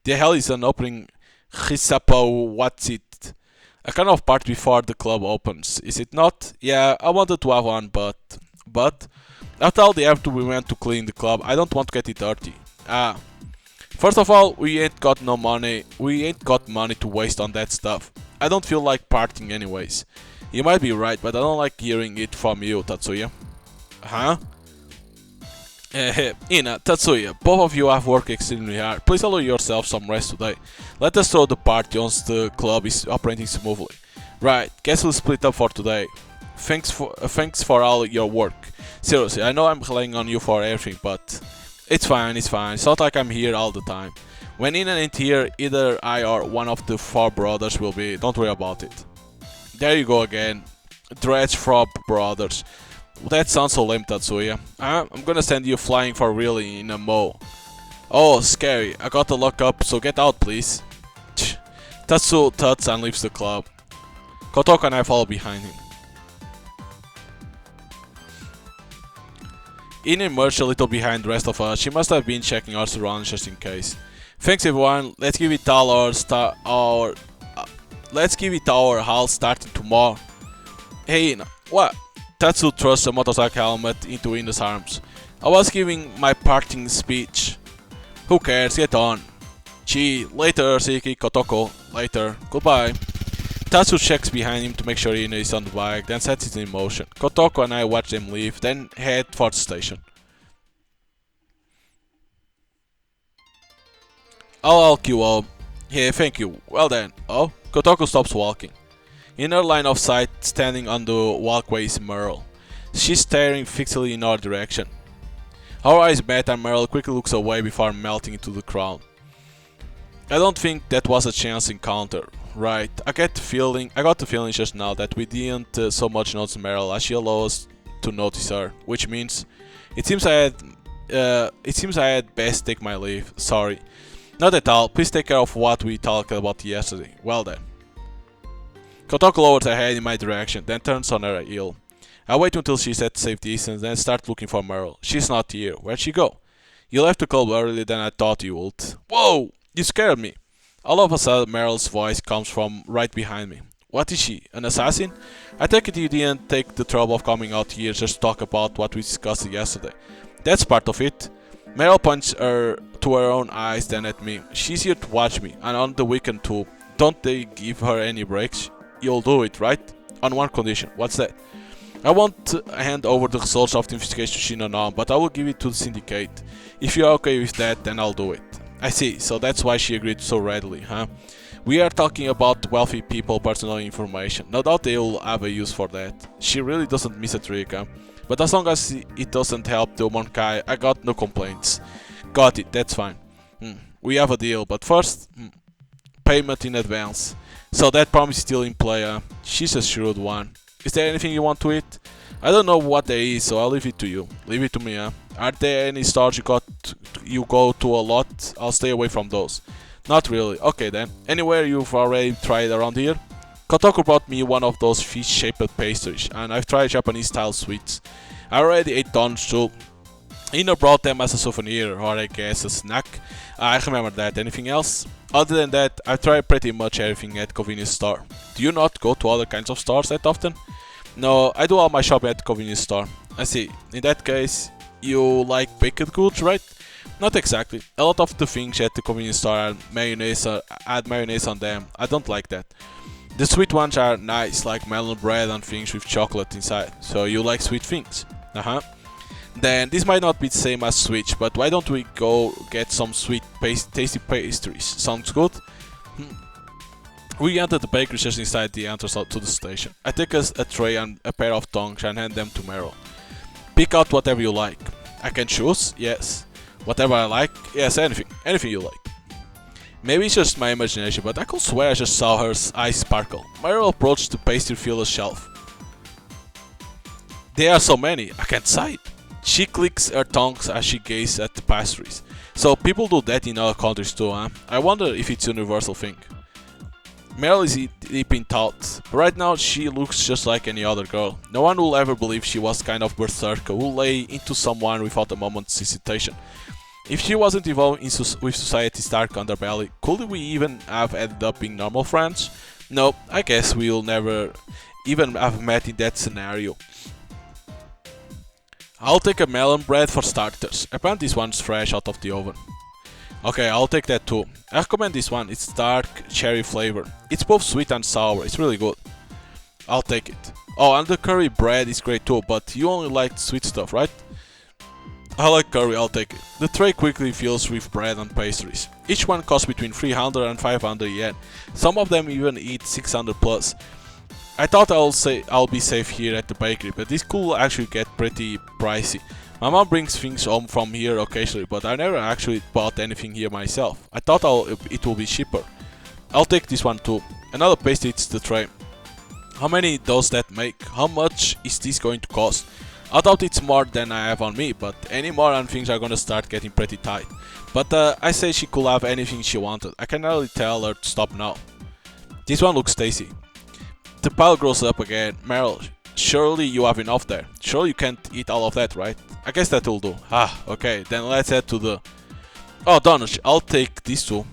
S1: the hell is an opening Hisapo, what's it? A kind of part before the club opens, is it not? Yeah, I wanted to have one, but after all the effort we went to clean the club, I don't want to get it dirty. First of all, we ain't got no money. We ain't got money to waste on that stuff. I don't feel like partying anyways. You might be right, but I don't like hearing it from you, Tatsuya. Huh? Ina, Tatsuya, both of you have worked extremely hard. Please allow yourself some rest today. Let us throw the party once the club is operating smoothly. Right, guess we'll split up for today. Thanks for all your work. Seriously, I know I'm relying on you for everything, but it's fine. It's not like I'm here all the time. When Ina ain't here, either I or one of the four brothers will be. Don't worry about it. There you go again. Dredge Frog Brothers. That sounds so lame, Tatsuya. I'm gonna send you flying for really in a mo. Oh, scary. I gotta lock up, so get out, please. Tatsu tuts and leaves the club. Kotoko and I follow behind him. Ina emerged a little behind the rest of us. She must have been checking our surroundings just in case. Thanks everyone. Let's give it our haul starting tomorrow. Hey Ina, what? Tatsu thrusts a motorcycle helmet into Ina's arms. I was giving my parting speech. Who cares, get on. Gee, later Siki, Kotoko, later, goodbye. Tatsu checks behind him to make sure Ina is on the bike, then sets it in motion. Kotoko and I watch them leave, then head for the station. I'll queue up. Yeah, thank you. Well then. Oh, Kotoko stops walking. In her line of sight, standing on the walkway is Meryl. She's staring fixedly in our direction. Our eyes met and Meryl quickly looks away before melting into the crowd. I don't think that was a chance encounter, right? I got the feeling just now that we didn't so much notice Meryl as she allowed us to notice her, which means it seems I had best take my leave. Sorry. Not at all. Please take care of what we talked about yesterday. Well then. Kotoko lowers her head in my direction, then turns on her heel. I wait until she's at safe distance, then start looking for Meryl. She's not here. Where'd she go? You left the club earlier than I thought you would. Whoa! You scared me. All of a sudden, Meryl's voice comes from right behind me. What is she? An assassin? I take it you didn't take the trouble of coming out here just to talk about what we discussed yesterday. That's part of it. Meryl points her to her own eyes, then at me. She's here to watch me, and on the weekend too. Don't they give her any breaks? You'll do it, right? On one condition. What's that? I won't hand over the results of the investigation to Shino now, but I will give it to the syndicate. If you're okay with that, then I'll do it. I see, so that's why she agreed so readily, huh? We are talking about wealthy people personal information. No doubt they will have a use for that. She really doesn't miss a trick, huh? But as long as it doesn't help the Monkai, I got no complaints. Got it, that's fine. We have a deal, but first, payment in advance. So that promise is still in play, huh? She's a shrewd one. Is there anything you want to eat? I don't know what there is, so I'll leave it to you. Leave it to me, huh? Are there any stores you go to a lot? I'll stay away from those. Not really. Okay then. Anywhere you've already tried around here? Kotoko brought me one of those fish-shaped pastries, and I've tried Japanese-style sweets. I already ate donuts too. Ina brought them as a souvenir, or I guess a snack. I remember that. Anything else? Other than that, I've tried pretty much everything at convenience store. Do you not go to other kinds of stores that often? No, I do all my shopping at the convenience store. I see. In that case, you like baked goods, right? Not exactly. A lot of the things at the convenience store add mayonnaise on them. I don't like that. The sweet ones are nice, like melon bread and things with chocolate inside. So you like sweet things? Then this might not be the same as sweet, but why don't we go get some sweet tasty pastries? Sounds good? We enter the bakery just inside the entrance to the station. I take us a tray and a pair of tongs and hand them to Meryl. Pick out whatever you like. I can choose? Yes. Whatever I like? Yes, anything. Anything you like. Maybe it's just my imagination, but I could swear I just saw her eyes sparkle. Meryl approached the pastry-filled shelf. There are so many, I can't sight. She clicks her tongues as she gazes at the pastries. So people do that in other countries too, huh? I wonder if it's a universal thing. Meryl is deep in thought, but right now she looks just like any other girl. No one will ever believe she was kind of berserker who lay into someone without a moment's hesitation. If she wasn't involved with society's dark underbelly, could we even have ended up being normal friends? No, I guess we'll never even have met in that scenario. I'll take a melon bread for starters. Apparently this one's fresh out of the oven. Okay, I'll take that too. I recommend this one, it's dark cherry flavor. It's both sweet and sour, it's really good. I'll take it. Oh, and the curry bread is great too, but you only like sweet stuff, right? I like curry, I'll take it. The tray quickly fills with bread and pastries. Each one costs between 300 and 500 yen. Some of them even eat 600 plus. I thought I'll be safe here at the bakery, but this could actually get pretty pricey. My mom brings things home from here occasionally, but I never actually bought anything here myself. I thought it will be cheaper. I'll take this one too. Another pastry hits the tray. How many does that make? How much is this going to cost? I doubt it's more than I have on me, but any more and things are gonna start getting pretty tight. But I say she could have anything she wanted. I can really tell her to stop now. This one looks tasty. The pile grows up again. Meryl, surely you have enough there. Surely you can't eat all of that, right? I guess that will do. Okay, then let's head to the... Oh, donuts, I'll take these two.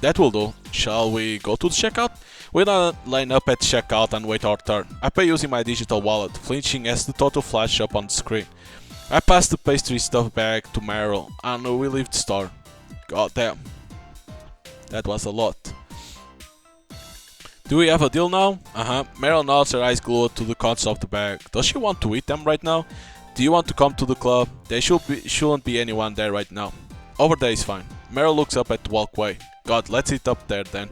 S1: That will do. Shall we go to the checkout? We'll line up at checkout and wait our turn. I pay using my digital wallet, flinching as the total flash up on the screen. I pass the pastry stuff bag to Meryl, and we leave the store. God damn. That was a lot. Do we have a deal now? Meryl nods, her eyes glued to the contents of the bag. Does she want to eat them right now? Do you want to come to the club? There shouldn't be anyone there right now. Over there is fine. Meryl looks up at the walkway. God, let's eat up there then.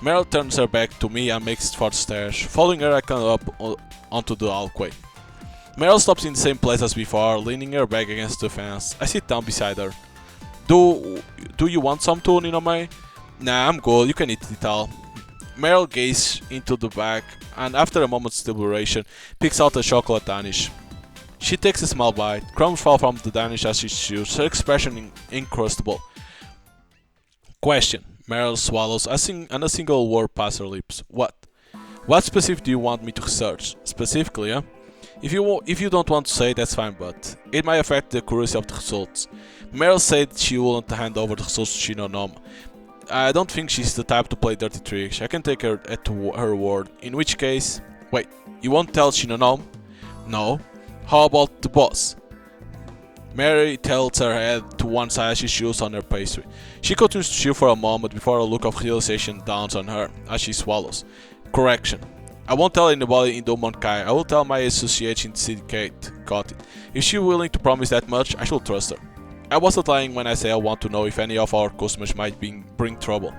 S1: Meryl turns her back to me and makes for the stairs. Following her, I come up onto the walkway. Meryl stops in the same place as before, leaning her back against the fence. I sit down beside her. Do you want some too, Ninome? Nah, I'm good, you can eat it all. Meryl gazes into the bag and after a moment's deliberation, picks out a chocolate Danish. She takes a small bite, crumbs fall from the Danish as she chews, her expression incrustable. Question. Meryl swallows and a single word passes her lips. What? What specific do you want me to research? Specifically, huh? If you don't want to say, that's fine, but it might affect the accuracy of the results. Meryl said she wouldn't hand over the results to Shinonom. I don't think she's the type to play dirty tricks. I can take her at her word. In which case, wait, you won't tell Shinonom? No. How about the boss? Mary tilts her head to one side as she chews on her pastry. She continues to chew for a moment before a look of realization dawns on her as she swallows. Correction. I won't tell anybody in Domonkai. I will tell my associate in Syndicate. Got it. If she's willing to promise that much, I should trust her. I wasn't lying when I say I want to know if any of our customers might bring trouble.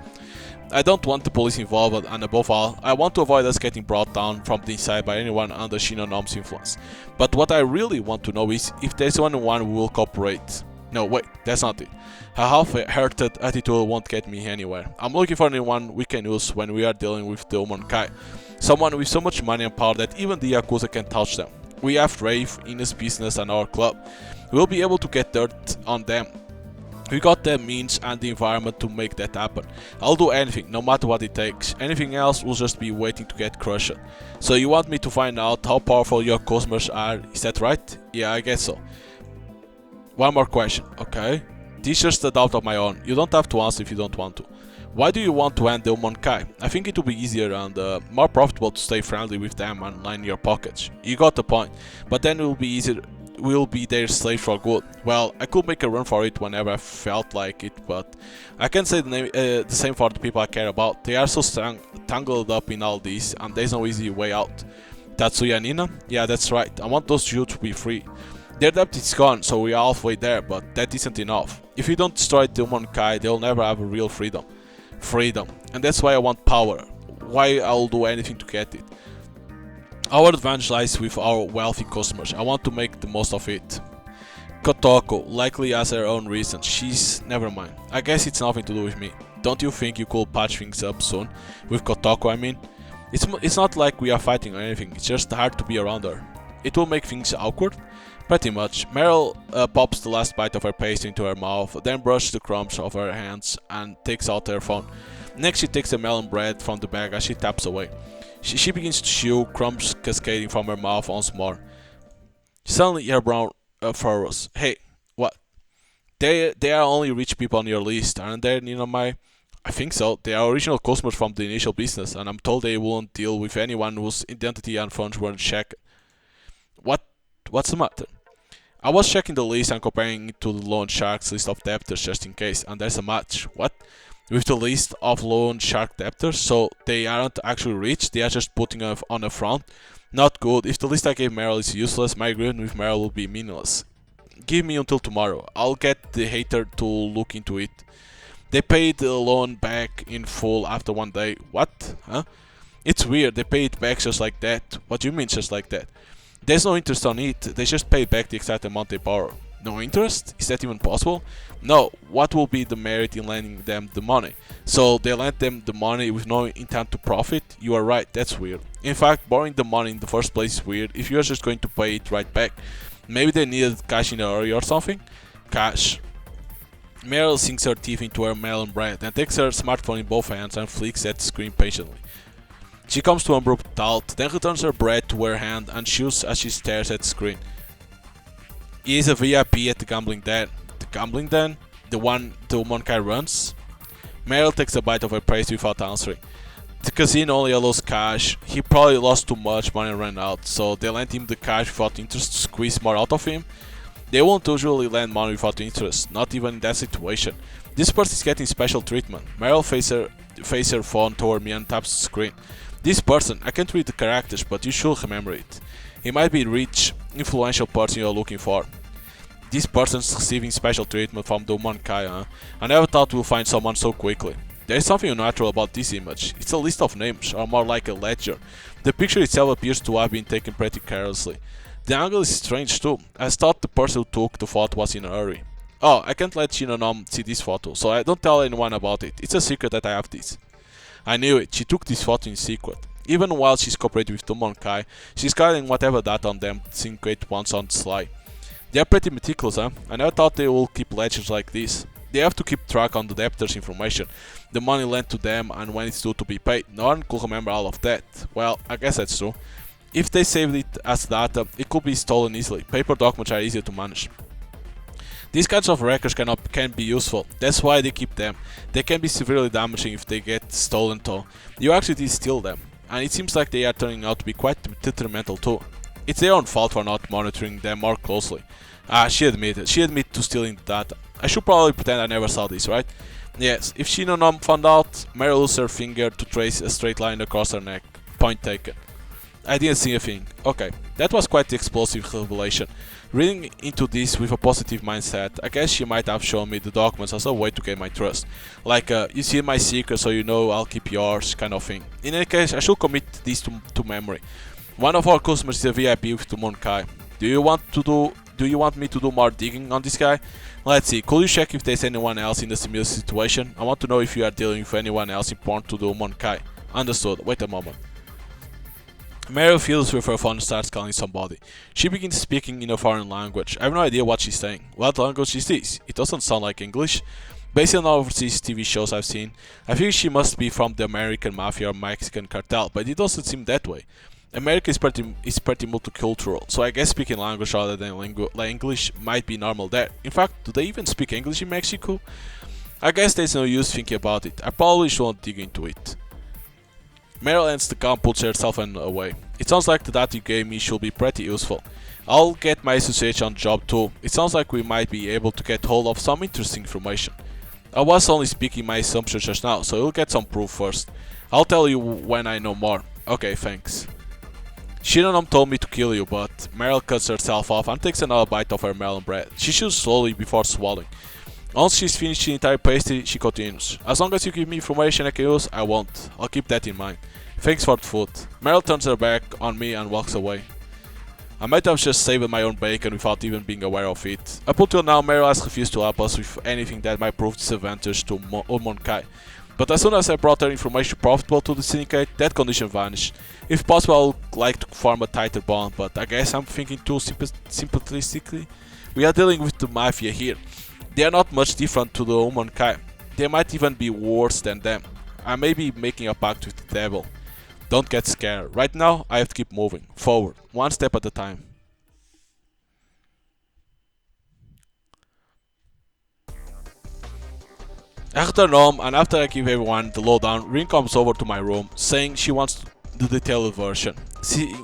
S1: I don't want the police involved, and above all, I want to avoid us getting brought down from the inside by anyone under Shinonom's influence. But what I really want to know is if there's anyone who will cooperate. No, wait, that's not it. A half-hearted attitude won't get me anywhere. I'm looking for anyone we can use when we are dealing with the Omonkai. Someone with so much money and power that even the Yakuza can touch them. We have Rave, Ines Business and our club. We'll be able to get dirt on them. We got the means and the environment to make that happen. I'll do anything, no matter what it takes. Anything else will just be waiting to get crushed. So you want me to find out how powerful your customers are, is that right? Yeah, I guess so. One more question, okay? This is just a doubt of my own. You don't have to answer if you don't want to. Why do you want to end the Monkai? I think it will be easier and more profitable to stay friendly with them and line your pockets. You got the point, but then it will be easier. We'll be their slave for good. Well, I could make a run for it whenever I felt like it, but I can't say the same for the people I care about. They are so tangled up in all this, and there's no easy way out. Tatsuya and Nina? Yeah, that's right. I want those two to be free. Their debt is gone, so we are halfway there, but that isn't enough. If you don't destroy the Monkai, they'll never have a real freedom. And that's why I want power. Why I'll do anything to get it. Our advantage lies with our wealthy customers. I want to make the most of it. Kotoko likely has her own reasons. She's... never mind. I guess it's nothing to do with me. Don't you think you could patch things up soon? With Kotoko, I mean. It's not like we are fighting or anything. It's just hard to be around her. It will make things awkward? Pretty much. Meryl pops the last bite of her pastry into her mouth, then brushes the crumbs off her hands and takes out her phone. Next she takes a melon bread from the bag as she taps away. She begins to chew, crumbs cascading from her mouth once more. Suddenly her brow furrows. Hey, what? They are only rich people on your list, aren't they, Ninomai? I think so. They are original customers from the initial business, and I'm told they won't deal with anyone whose identity and funds weren't checked. What's the matter? I was checking the list and comparing it to the loan shark's list of debtors just in case, and there's a match. What? With the list of loan shark debtors, so they aren't actually rich, they are just putting on a front? Not good. If the list I gave Meryl is useless, my agreement with Meryl will be meaningless. Give me until tomorrow. I'll get the hater to look into it. They paid the loan back in full after one day. What? Huh? It's weird, they pay it back just like that. What do you mean just like that? There's no interest on it, they just paid back the exact amount they borrowed. No interest? Is that even possible? No, what will be the merit in lending them the money? So they lent them the money with no intent to profit? You are right, that's weird. In fact, borrowing the money in the first place is weird if you are just going to pay it right back. Maybe they needed cash in a hurry or something? Cash. Meryl sinks her teeth into her melon bread and takes her smartphone in both hands and flicks at the screen patiently. She comes to an abrupt halt, then returns her bread to her hand and chews as she stares at the screen. He is a VIP at the gambling den. The gambling den? The one the Monkai runs? Meryl takes a bite of her pastry without answering. The casino only allows cash. He probably lost too much money and ran out, so they lent him the cash without interest to squeeze more out of him. They won't usually lend money without interest, not even in that situation. This person is getting special treatment. Meryl faces her phone toward me and taps the screen. This person, I can't read the characters, but you should remember it. He might be the rich, influential person you're looking for. This person's receiving special treatment from the Monkai, huh? I never thought we'll find someone so quickly. There is something unnatural about this image. It's a list of names, or more like a ledger. The picture itself appears to have been taken pretty carelessly. The angle is strange too. I thought the person who took the photo was in a hurry. Oh, I can't let Shinonom see this photo, so I don't tell anyone about it. It's a secret that I have this. I knew it. She took this photo in secret. Even while she's cooperating with Tomonkai, she's guarding whatever data on them syncate once on the sly. They're pretty meticulous, huh? I never thought they will keep ledgers like this. They have to keep track on the debtors' information, the money lent to them, and when it's due to be paid. No one could remember all of that. Well, I guess that's true. If they saved it as data, it could be stolen easily. Paper documents are easier to manage. These kinds of records can be useful. That's why they keep them. They can be severely damaging if they get stolen though. You actually did steal them. And it seems like they are turning out to be quite detrimental too. It's their own fault for not monitoring them more closely. She admitted. She admitted to stealing the data. I should probably pretend I never saw this, right? Yes, if Shinonom found out, Meryl used her finger to trace a straight line across her neck. Point taken. I didn't see a thing. Okay, that was quite the explosive revelation. Reading into this with a positive mindset, I guess she might have shown me the documents as a way to gain my trust. Like, you see my secret so you know I'll keep yours kind of thing. In any case, I should commit this to memory. One of our customers is a VIP with Tomonkai. Do you want me to do more digging on this guy? Let's see, could you check if there's anyone else in a similar situation? I want to know if you are dealing with anyone else important to Tomonkai. Understood, wait a moment. Meryl feels with her phone and starts calling somebody. She begins speaking in a foreign language. I have no idea what she's saying. What language is this? It doesn't sound like English. Based on overseas TV shows I've seen, I think she must be from the American Mafia or Mexican cartel, but it doesn't seem that way. America is pretty multicultural, so I guess speaking language rather than English might be normal there. In fact, do they even speak English in Mexico? I guess there's no use thinking about it. I probably shouldn't dig into it. Meryl ends the call and puts her cell phone away. It sounds like the data you gave me should be pretty useful. I'll get my association on job too. It sounds like we might be able to get hold of some interesting information. I was only speaking my assumptions just now, so you'll get some proof first. I'll tell you when I know more. Okay, thanks. Shinonom told me to kill you, but Meryl cuts herself off and takes another bite of her melon bread. She chews slowly before swallowing. Once she's finished the entire pastry, she continues. As long as you give me information I can use, I won't. I'll keep that in mind. Thanks for the food. Meryl turns her back on me and walks away. I might have just saved my own bacon without even being aware of it. Up until now, Meryl has refused to help us with anything that might prove disadvantageous to Monkai. But as soon as I brought her information profitable to the syndicate, that condition vanished. If possible, I would like to form a tighter bond, but I guess I'm thinking too simplistically. We are dealing with the Mafia here. They are not much different to the Monkai. They might even be worse than them. I may be making a pact with the devil. Don't get scared. Right now, I have to keep moving forward, one step at a time. I return home, and after I give everyone the lowdown, Rin comes over to my room, saying she wants the detailed version.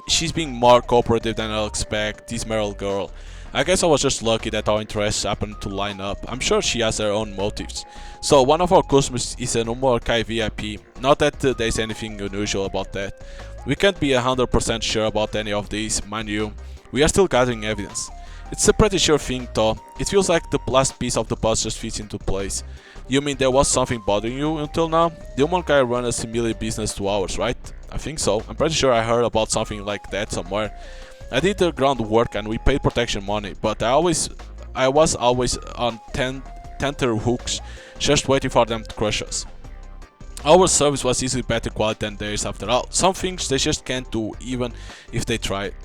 S1: She's being more cooperative than I'll expect, this Meryl girl. I guess I was just lucky that our interests happened to line up. I'm sure she has her own motives. So, one of our customers is a Umorkai VIP. Not that there's anything unusual about that. We can't be 100% sure about any of these, mind you. We are still gathering evidence. It's a pretty sure thing though. It feels like the last piece of the puzzle just fits into place. You mean there was something bothering you until now? The Umorkai run a similar business to ours, right? I think so. I'm pretty sure I heard about something like that somewhere. I did the groundwork and we paid protection money, but I was always on tenterhooks, just waiting for them to crush us. Our service was easily better quality than theirs after all. Some things they just can't do even if they tried.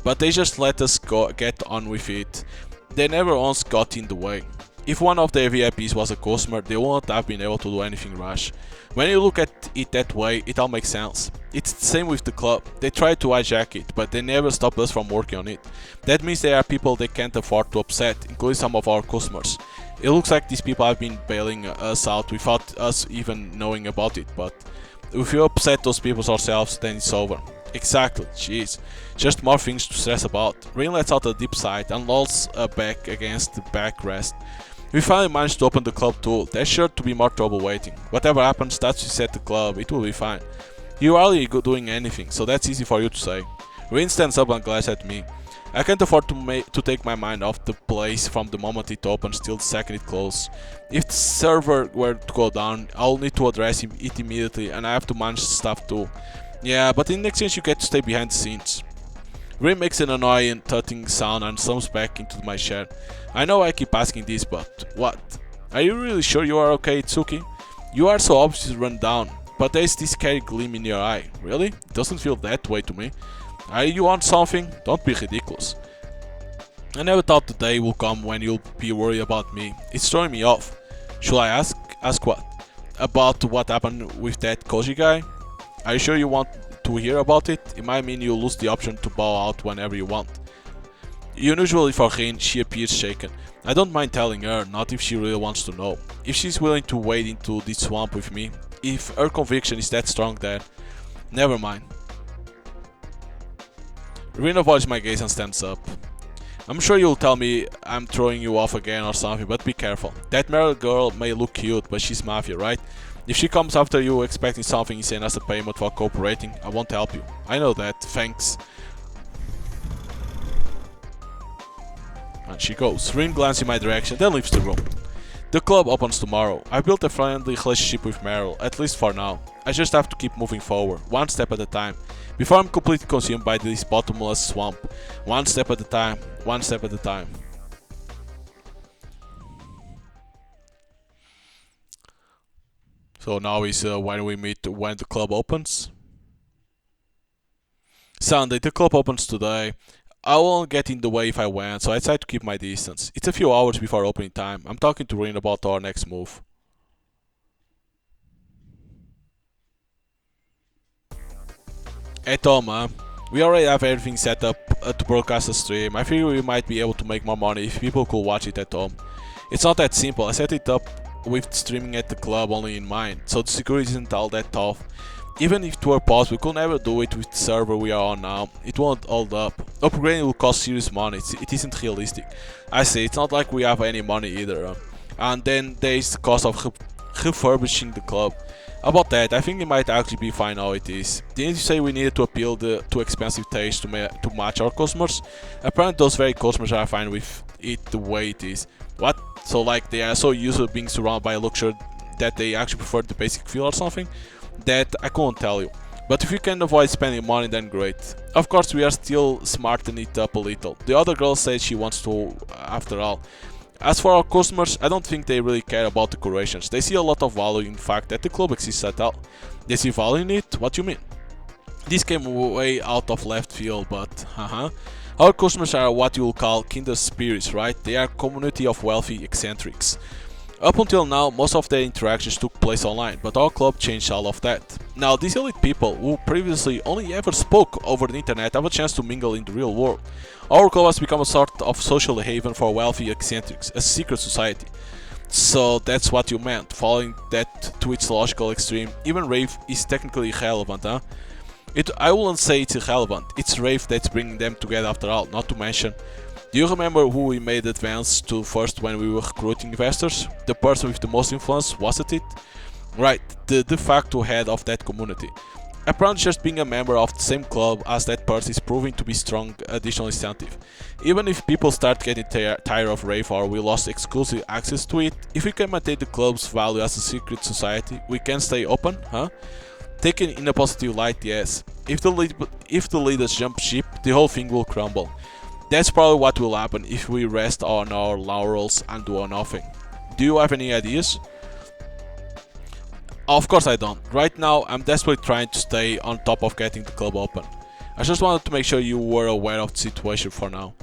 S1: But they just let us get on with it. They never once got in the way. If one of their VIPs was a customer, they wouldn't have been able to do anything rash. When you look at it that way, it all makes sense. It's the same with the club. They tried to hijack it, but they never stopped us from working on it. That means there are people they can't afford to upset, including some of our customers. It looks like these people have been bailing us out without us even knowing about it, but if we upset those people ourselves, then it's over. Exactly, jeez. Just more things to stress about. Rin lets out a deep sigh and lolls back against the backrest. We finally managed to open the club too. There's sure to be more trouble waiting. Whatever happens, that's we set the club, it will be fine. You are hardly doing anything, so that's easy for you to say. Rin stands up and glares at me. I can't afford to take my mind off the place from the moment it opens till the second it closes. If the server were to go down, I'll need to address it immediately and I have to manage stuff too. Yeah, but in exchange you get to stay behind the scenes. Rin makes an annoying thudding sound and slumps back into my chair. I know I keep asking this, but what? Are you really sure you are okay, Itsuki? You are so obviously run down, but there's this scary gleam in your eye. Really? It doesn't feel that way to me. Are you on something? Don't be ridiculous. I never thought the day will come when you'll be worried about me. It's throwing me off. Should I ask? Ask what? About what happened with that Koji guy? Are you sure you want to hear about it? It might mean you lose the option to bow out whenever you want. Unusually for Rin, she appears shaken. I don't mind telling her, not if she really wants to know. If she's willing to wade into this swamp with me, if her conviction is that strong there, never mind. Rin avoids my gaze and stands up. I'm sure you'll tell me I'm throwing you off again or something, but be careful. That Meryl girl may look cute, but she's mafia, right? If she comes after you expecting something insane as a payment for cooperating, I won't help you. I know that, thanks. And she goes. Rin glances in my direction, then leaves the room. The club opens tomorrow. I built a friendly relationship with Meryl, at least for now. I just have to keep moving forward, one step at a time, before I'm completely consumed by this bottomless swamp. One step at a time, one step at a time. So now is when we meet when the club opens. Sunday, the club opens today. I won't get in the way if I went, so I decide to keep my distance. It's a few hours before opening time. I'm talking to Rin about our next move. Hey Tom, we already have everything set up to broadcast a stream. I figure we might be able to make more money if people could watch it at home. It's not that simple. I set it up with streaming at the club only in mind, so the security isn't all that tough. Even if it were possible, we could never do it with the server we are on now. It won't hold up. Upgrading will cost serious money. It isn't realistic. I say, it's not like we have any money either. And then there is the cost of refurbishing the club. About that, I think it might actually be fine how it is. Didn't you say we needed to appeal to expensive taste to match our customers? Apparently those very customers are fine with it the way it is. What? So like they are so used to being surrounded by luxury that they actually prefer the basic feel or something? That I couldn't tell you. But if you can avoid spending money, then great. Of course, we are still smartening it up a little. The other girl says she wants to, after all. As for our customers, I don't think they really care about decorations. They see a lot of value in the fact that the club exists at all. They see value in it? What do you mean? This came way out of left field, but Our customers are what you will call kindred spirits, right? They are a community of wealthy eccentrics. Up until now, most of their interactions took place online, but our club changed all of that. Now, these elite people, who previously only ever spoke over the internet, have a chance to mingle in the real world. Our club has become a sort of social haven for wealthy eccentrics, a secret society. So that's what you meant, following that to its logical extreme. Even rave is technically irrelevant, huh? I wouldn't say it's irrelevant, it's rave that's bringing them together after all, not to mention. Do you remember who we made advance to first when we were recruiting investors? The person with the most influence, wasn't it? Right, the de facto head of that community. Apparently just being a member of the same club as that person is proving to be strong additional incentive. Even if people start getting tired of rave or we lost exclusive access to it, if we can maintain the club's value as a secret society, we can stay open, huh? Taken in a positive light, yes. If the leaders jump ship, the whole thing will crumble. That's probably what will happen if we rest on our laurels and do nothing. Do you have any ideas? Of course I don't. Right now I'm desperately trying to stay on top of getting the club open. I just wanted to make sure you were aware of the situation for now.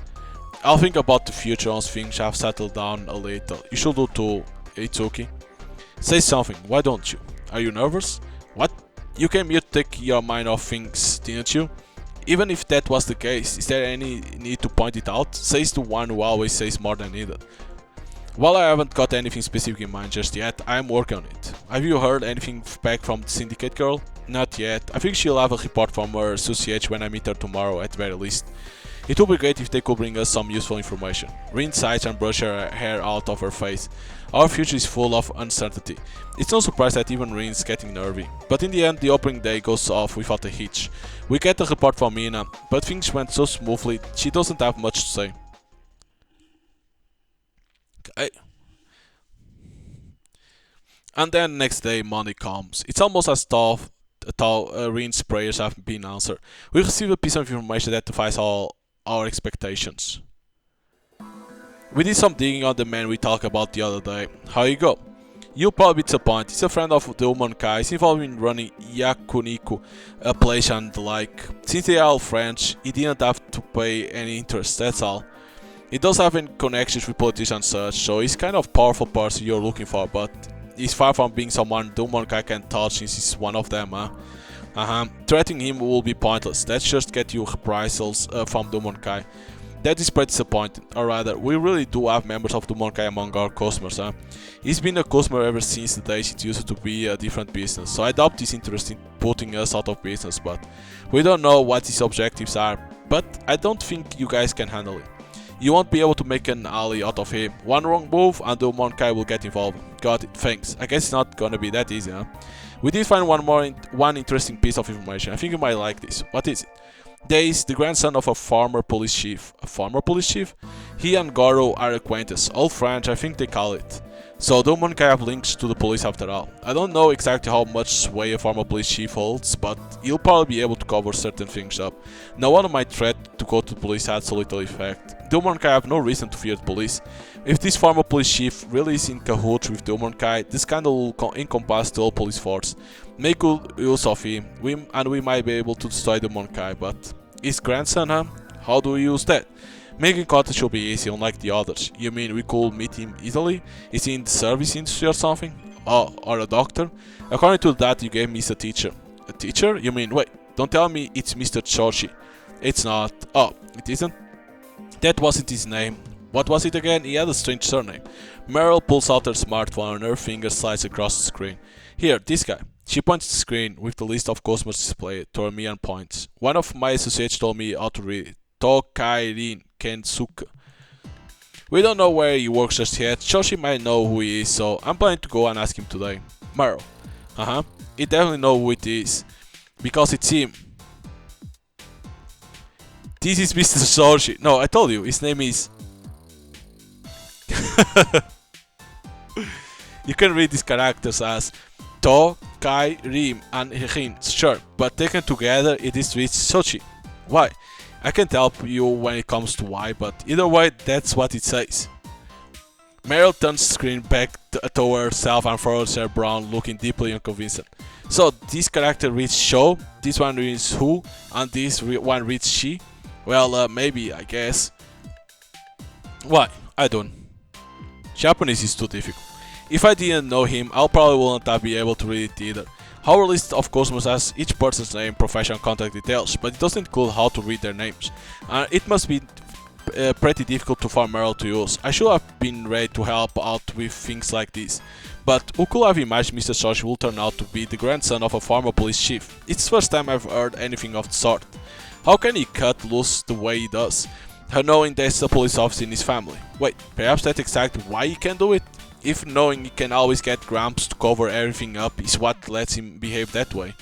S1: I'll think about the future once things have settled down a little. You should do too, Itsuki. Say something, why don't you? Are you nervous? What? You came here to take your mind off things, didn't you? Even if that was the case, is there any need to point it out? Says the one who always says more than needed. While I haven't got anything specific in mind just yet, I am working on it. Have you heard anything back from the syndicate girl? Not yet. I think she'll have a report from her associate when I meet her tomorrow at the very least. It would be great if they could bring us some useful information. Rin sighs and brush her hair out of her face. Our future is full of uncertainty. It's no surprise that even Rin's getting nervy. But in the end, the opening day goes off without a hitch. We get a report from Mina, but things went so smoothly, she doesn't have much to say. Okay. And then next day, Monday comes. It's almost as tough though Rin's prayers have been answered. We received a piece of information that defies all our expectations. We did some digging on the man we talked about the other day. How you go? You'll probably be disappointed. He's a friend of the Umankai. He's involved in running Yakuniku, a place and the like. Since they are all French, he didn't have to pay any interest, that's all. He does have connections with politicians and such, so he's kind of powerful person you're looking for, but he's far from being someone the Umankai can touch since he's one of them, huh? Threatening him will be pointless. That's just get you reprisals from the Umankai. That is pretty disappointing, or rather, we really do have members of the Monkai among our customers, huh? He's been a customer ever since the days it used to be a different business, so I doubt he's interested in putting us out of business, but we don't know what his objectives are, but I don't think you guys can handle it. You won't be able to make an ally out of him. One wrong move and the Monkai will get involved. Got it, thanks. I guess it's not gonna be that easy, huh? We did find one interesting piece of information. I think you might like this. What is it? There is the grandson of a former police chief. A former police chief? He and Goro are acquaintances, old French, I think they call it. So the Monkai have links to the police after all. I don't know exactly how much sway a former police chief holds, but he'll probably be able to cover certain things up. Now one of my threat to go to the police had so little effect. The Monkai have no reason to fear the police. If this former police chief really is in cahoots with the Monkai, this scandal will encompass the whole police force. Make good use of him, and we might be able to destroy the Monkai, but his grandson, huh? How do we use that? Making contact should be easy, unlike the others. You mean we could meet him easily? Is he in the service industry or something? Oh, or a doctor? According to that you gave me, he's a teacher. A teacher? You mean, wait, don't tell me it's Mr. Choshi. It's not. Oh, it isn't? That wasn't his name. What was it again? He had a strange surname. Meryl pulls out her smartphone and her finger slides across the screen. Here, this guy. She points to the screen with the list of customers displayed toward me and points. One of my associates told me how to read it. Tokairin Kensuke. We don't know where he works just yet. Choshi might know who he is, so I'm planning to go and ask him today. Meryl. He definitely knows who it is. Because it's him. This is Mr. Choshi. No, I told you, his name is... You can read these characters as To, Kai, Rim, and Hin, sure, but taken together it is reached Sochi. Why? I can't help you when it comes to why, but either way, that's what it says. Meryl turns the screen back toward herself and furrows her brow, looking deeply unconvincing. So, this character reads Sho, this one reads Who, and this one reads She? Well, maybe, I guess. Why? I don't. Japanese is too difficult. If I didn't know him, I probably wouldn't be able to read it either. Our list of customers has each person's name, profession, and contact details, but it doesn't include how to read their names. It must be pretty difficult to find Meryl to use. I should have been ready to help out with things like this. But who could have imagined Mr. Josh will turn out to be the grandson of a former police chief? It's the first time I've heard anything of the sort. How can he cut loose the way he does, knowing there's a police officer in his family? Wait, perhaps that's exactly why he can do it? If knowing he can always get Gramps to cover everything up is what lets him behave that way.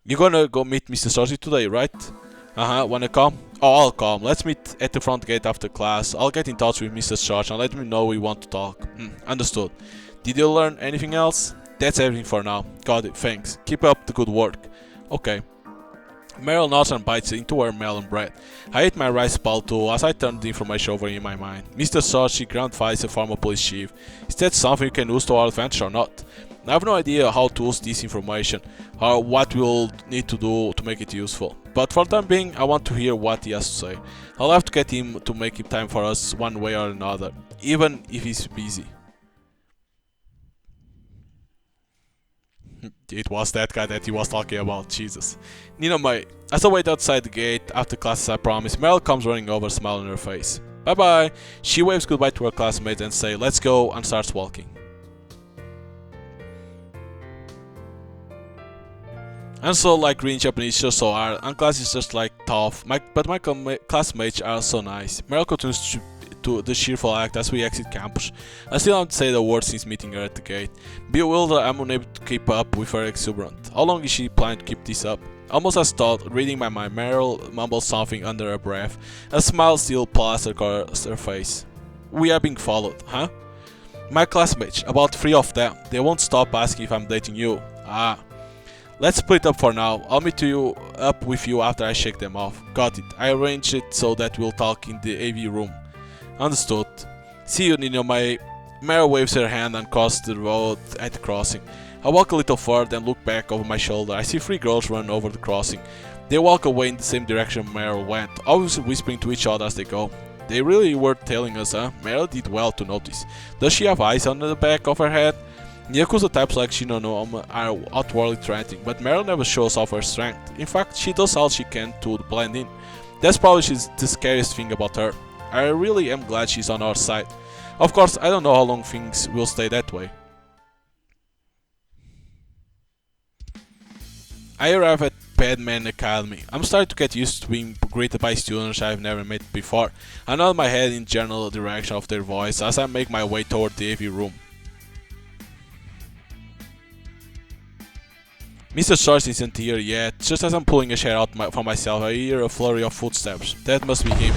S1: You're gonna go meet Mr. Sarsi today, right? Wanna come? Oh, I'll come. Let's meet at the front gate after class. I'll get in touch with Mr. Sarge and let him know we want to talk. Understood. Did you learn anything else? That's everything for now. Got it, thanks. Keep up the good work. Okay. Meryl nods and bites into her melon bread. I ate my rice ball too as I turned the information over in my mind. Mr. Sochi, grandfather is a former police chief. Is that something you can use to our advantage or not? I have no idea how to use this information, or what we'll need to do to make it useful. But for the time being, I want to hear what he has to say. I'll have to get him to make time for us one way or another, even if he's busy. It was that guy that he was talking about, Jesus. As I wait outside the gate, after classes I promise, Meryl comes running over, smile on her face. Bye bye! She waves goodbye to her classmates and says, let's go, and starts walking. And so, like green Japanese just so hard, and class is just like tough, but my classmates are so nice. Meryl continues to the cheerful act as we exit campus. I still haven't said a word since meeting her at the gate. Bewildered, I'm unable to keep up with her exuberance. How long is she planning to keep this up? Almost as thought, reading my mind, Meryl mumbles something under her breath. A smile still plastered across her face. We are being followed, huh? My classmates, about 3 of them. They won't stop asking if I'm dating you. Let's split up for now. I'll meet you up with you after I shake them off. Got it. I arranged it so that we'll talk in the AV room. Understood. See you, Nino. My Meryl waves her hand and crosses the road at the crossing. I walk a little further and look back over my shoulder. I see three girls run over the crossing. They walk away in the same direction Meryl went, obviously whispering to each other as they go. They really were tailing us, huh? Meryl did well to notice. Does she have eyes on the back of her head? Yakuza types like Shinano are outwardly threatening, but Meryl never shows off her strength. In fact, she does all she can to blend in. That's probably the scariest thing about her. I really am glad she's on our side. Of course, I don't know how long things will stay that way. I arrive at Padman Academy. I'm starting to get used to being greeted by students I've never met before. I nod my head in general direction of their voice as I make my way toward the AV room. Mr. Source isn't here yet. Just as I'm pulling a chair out for myself, I hear a flurry of footsteps. That must be him.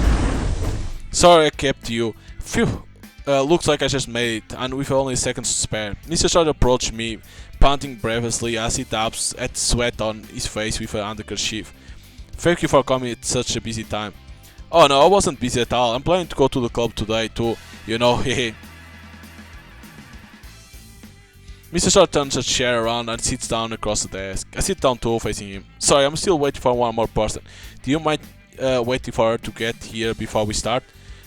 S1: Sorry I kept you. Phew. Looks like I just made it, and with only seconds to spare. Mr. Source approached me, panting breathlessly as he taps at sweat on his face with an handkerchief. Thank you for coming at such a busy time. Oh no, I wasn't busy at all. I'm planning to go to the club today too. You know, hehe. Mr. Short turns a chair around and sits down across the desk. I sit down too, facing him. Sorry, I'm still waiting for one more person. Do you mind waiting for her to get here before we start?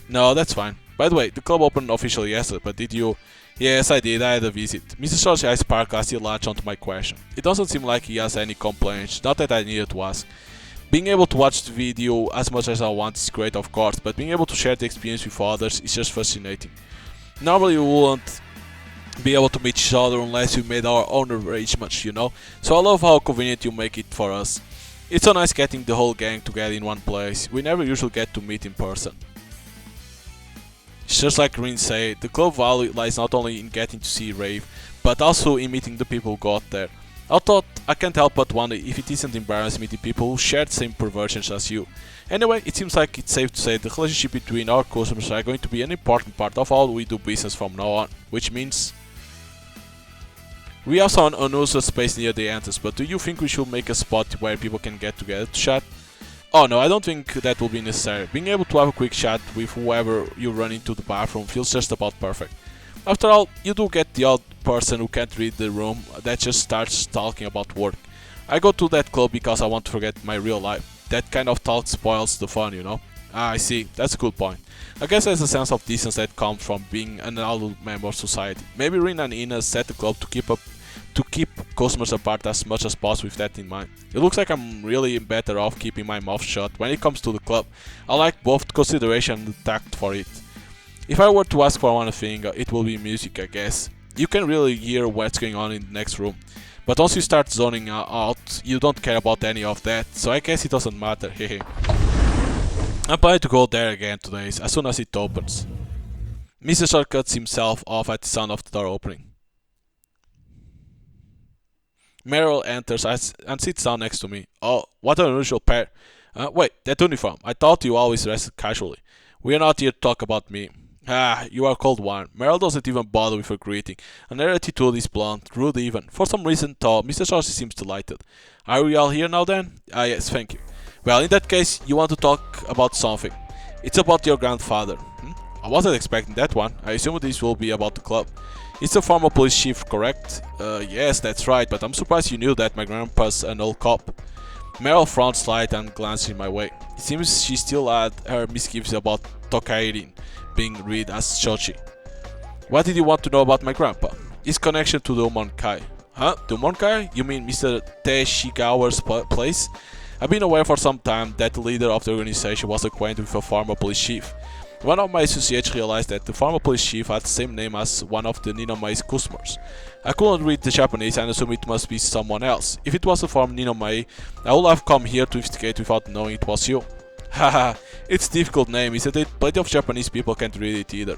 S1: No, that's fine. By the way, the club opened officially yesterday, but did you? Yes, I did. I had a visit. Mr. Short's eyes sparkle as he latched onto my question. It doesn't seem like he has any complaints, not that I needed to ask. Being able to watch the video as much as I want is great, of course, but being able to share the experience with others is just fascinating. Normally we wouldn't be able to meet each other unless we made our own arrangements, you know? So I love how convenient you make it for us. It's so nice getting the whole gang together in one place. We never usually get to meet in person. Just like Green said, the club value lies not only in getting to see Rave, but also in meeting the people who got there. I thought I can't help but wonder if it isn't embarrassing meeting people who share the same perversions as you. Anyway, it seems like it's safe to say the relationship between our customers are going to be an important part of how we do business from now on, which means we have some unused space near the entrance, but do you think we should make a spot where people can get together to chat? Oh no, I don't think that will be necessary. Being able to have a quick chat with whoever you run into the bathroom feels just about perfect. After all, you do get the odd person who can't read the room that just starts talking about work. I go to that club because I want to forget my real life. That kind of talk spoils the fun, you know? Ah, I see, that's a good point. I guess there's a sense of distance that comes from being an adult member of society. Maybe Rin and Ina set the club to keep customers apart as much as possible with that in mind. It looks like I'm really better off keeping my mouth shut when it comes to the club. I like both the consideration and the tact for it. If I were to ask for one thing, it will be music, I guess. You can really hear what's going on in the next room. But once you start zoning out, you don't care about any of that, so I guess it doesn't matter, hehe. I'm planning to go there again today, as soon as it opens. Mr. Short cuts himself off at the sound of the door opening. Meryl enters and sits down next to me. Oh, what an unusual pair. Wait, that uniform. I thought you always dressed casually. We are not here to talk about me. Ah, you are a cold one. Meryl doesn't even bother with her greeting, and her attitude is blunt, rude even. For some reason, though, Mr. Darcy seems delighted. Are we all here now then? Ah, yes, thank you. Well, in that case, you want to talk about something. It's about your grandfather. I wasn't expecting that one. I assume this will be about the club. It's a former police chief, correct? Yes, that's right, but I'm surprised you knew that my grandpa's an old cop. Meryl frowned slightly and glanced in my way. It seems she still had her misgivings about Tokairin being read as Shochi. What did you want to know about my grandpa? His connection to the Umonkai. Huh? The Umonkai? You mean Mr. Teshigawa's place? I've been aware for some time that the leader of the organization was acquainted with a former police chief. One of my associates realized that the former police chief had the same name as one of the Ninomai's customers. I couldn't read the Japanese and assumed it must be someone else. If it was a former Ninomai, I would have come here to investigate without knowing it was you. Haha, it's a difficult name, isn't it? Plenty of Japanese people can't read it either.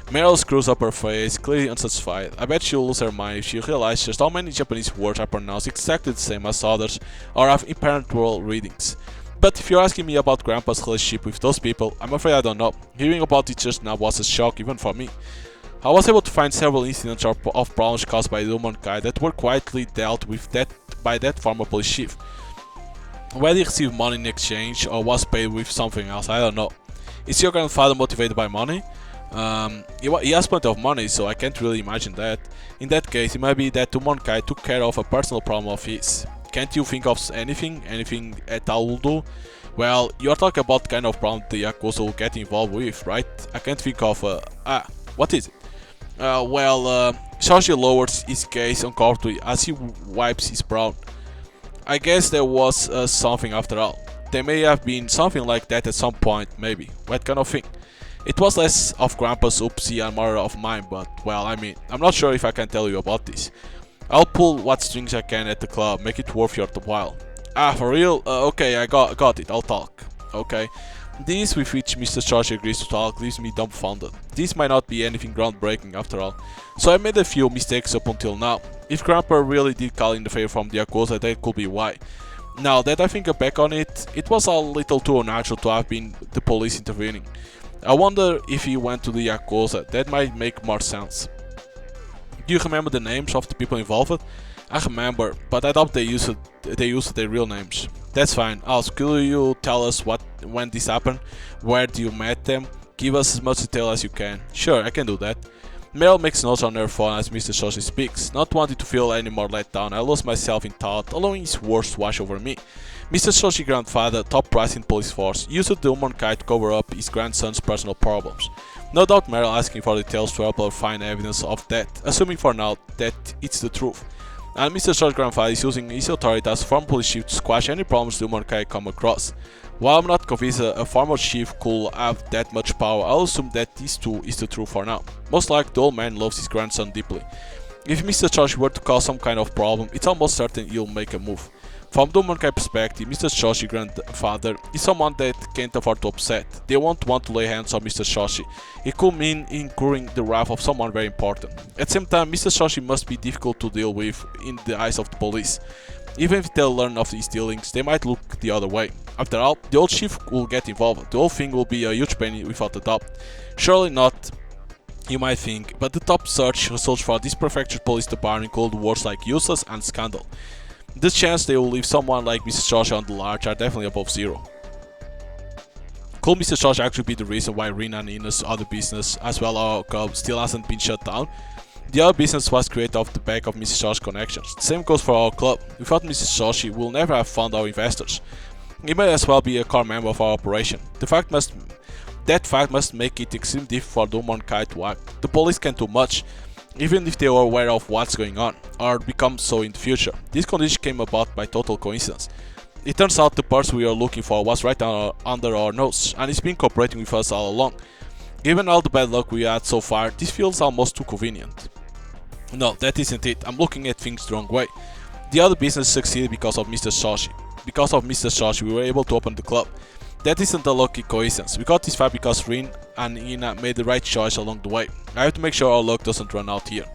S1: Meryl screws up her face, clearly unsatisfied. I bet she'll lose her mind if she realizes just how many Japanese words are pronounced exactly the same as others or have impenetrable readings. But if you're asking me about Grandpa's relationship with those people, I'm afraid I don't know. Hearing about it just now was a shock even for me. I was able to find several incidents of problems caused by the Umonkai that were quietly dealt with that by that former police chief. Whether he received money in exchange or was paid with something else, I don't know. Is your grandfather motivated by money? He has plenty of money, so I can't really imagine that. In that case, it might be that Tumonkai took care of a personal problem of his. Can't you think of anything at all will do? Well, you are talking about the kind of problem the Yakuza will get involved with, right? I can't think of what is it? Shoji lowers his gaze uncomfortably as he wipes his brow. I guess there was something after all. There may have been something like that at some point, maybe. What kind of thing? It was less of Grandpa's oopsie and more of mine, but, well, I mean, I'm not sure if I can tell you about this. I'll pull what strings I can at the club, make it worth your while. For real? Okay, I got it, I'll talk. Okay. This with which Mr. Shoshi agrees to talk leaves me dumbfounded. This might not be anything groundbreaking after all. So I made a few mistakes up until now. If Grandpa really did call in the favor from the Yakuza, that could be why. Now that I think back on it, it was a little too unnatural to have been the police intervening. I wonder if he went to the Yakuza, that might make more sense. Do you remember the names of the people involved? I remember, but I doubt they used their real names. That's fine. Could you tell us when this happened? Where you met them? Give us as much detail as you can. Sure, I can do that. Meryl makes notes on her phone as Mr. Shoshi speaks. Not wanting to feel any more let down, I lost myself in thought, allowing his words to wash over me. Mr. Shoshi's grandfather, top price in police force, used the Humankind to cover up his grandson's personal problems. No doubt Meryl asking for details to help her find evidence of that, assuming for now that it's the truth. And Mr. Shoshi's grandfather is using his authority as former police chief to squash any problems the Humankind come across. While I'm not convinced a former chief could have that much power, I'll assume that this too is the truth for now. Most likely the old man loves his grandson deeply. If Mr. Shoshi were to cause some kind of problem, it's almost certain he'll make a move. From the Humankind perspective, Mr. Shoshi's grandfather is someone that can't afford to upset. They won't want to lay hands on Mr. Shoshi. It could mean incurring the wrath of someone very important. At the same time, Mr. Shoshi must be difficult to deal with in the eyes of the police. Even if they learn of his dealings, they might look the other way. After all, the old chief will get involved. The whole thing will be a huge pain without a doubt. Surely not, you might think, but the top search results for this prefecture police department include words like useless and scandal. The chance they will leave someone like Mr. Shoshi on the large are definitely above zero. Could Mr. Shoshi actually be the reason why Rina and Ina's other business, as well as our club, still hasn't been shut down? The other business was created off the back of Mr. Shoshi's connections. The same goes for our club. Without Mr. Shoshi, we'll never have found our investors. He may as well be a core member of our operation. That fact must make it extremely difficult for the Humankind to act. The police can't do much, even if they are aware of what's going on, or become so in the future. This condition came about by total coincidence. It turns out the person we are looking for was right under our nose, and he's been cooperating with us all along. Given all the bad luck we had so far, this feels almost too convenient. No, that isn't it. I'm looking at things the wrong way. The other business succeeded because of Mr. Shoshi. Because of Mr. Shoshi, we were able to open the club. That isn't a lucky coincidence. We got this far because Rin and Ina made the right choice along the way. I have to make sure our luck doesn't run out here.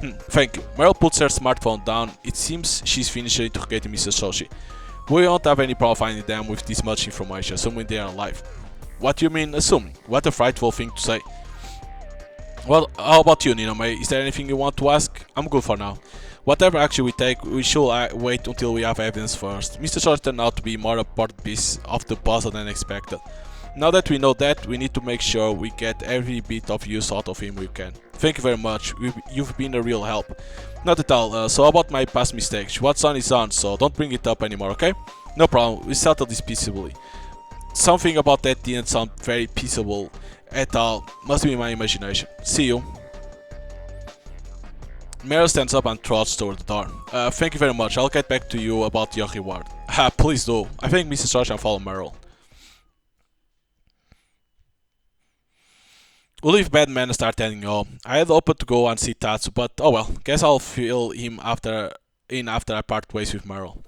S1: Thank you. Meryl puts her smartphone down. It seems she's finished interrogating Mr. Shoshi. We won't have any problem finding them with this much information, assuming they are alive. What do you mean, assuming? What a frightful thing to say. Well, how about you, Ninome? Is there anything you want to ask? I'm good for now. Whatever action we take, we should wait until we have evidence first. Mr. Shoshi turned out to be more important piece of the puzzle than expected. Now that we know that, we need to make sure we get every bit of use out of him we can. Thank you very much, you've been a real help. Not at all, so about my past mistakes. What's on is on, so don't bring it up anymore, okay? No problem, we settled this peaceably. Something about that didn't sound very peaceable at all. Must be my imagination. See you. Meryl stands up and trots toward the door. Thank you very much. I'll get back to you about your reward. Please do. I think Mrs. Shoshi and follow Meryl. We'll leave Batman and start heading home. I had hoped to go and see Tatsu, but oh well. Guess I'll fill him after I part ways with Meryl.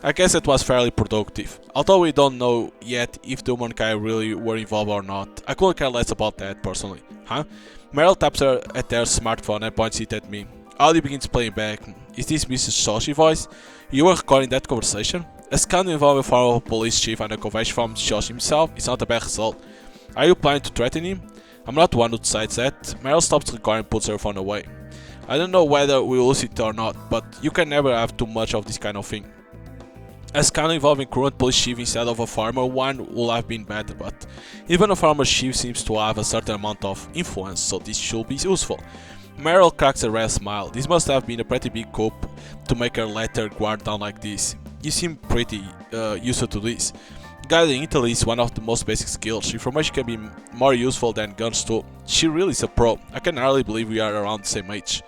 S1: I guess it was fairly productive. Although we don't know yet if the Humankind really were involved or not. I couldn't care less about that personally. Meryl taps her at their smartphone and points it at me. Audio begins playing back. Is this Mrs. Shoshi voice? You were recording that conversation? A scandal involving a former police chief and a confession from Shoshi himself is not a bad result. Are you planning to threaten him? I'm not the one who decides that. Meryl stops recording and puts her phone away. I don't know whether we will lose it or not, but you can never have too much of this kind of thing. A scan involving current police chief instead of a farmer one would have been better, but even a farmer chief seems to have a certain amount of influence, so this should be useful. Meryl cracks a rare smile. This must have been a pretty big coup to make her let her guard down like this. You seem pretty used to this. Guiding intel is one of the most basic skills. Information can be more useful than guns too. She really is a pro. I can hardly believe we are around the same age.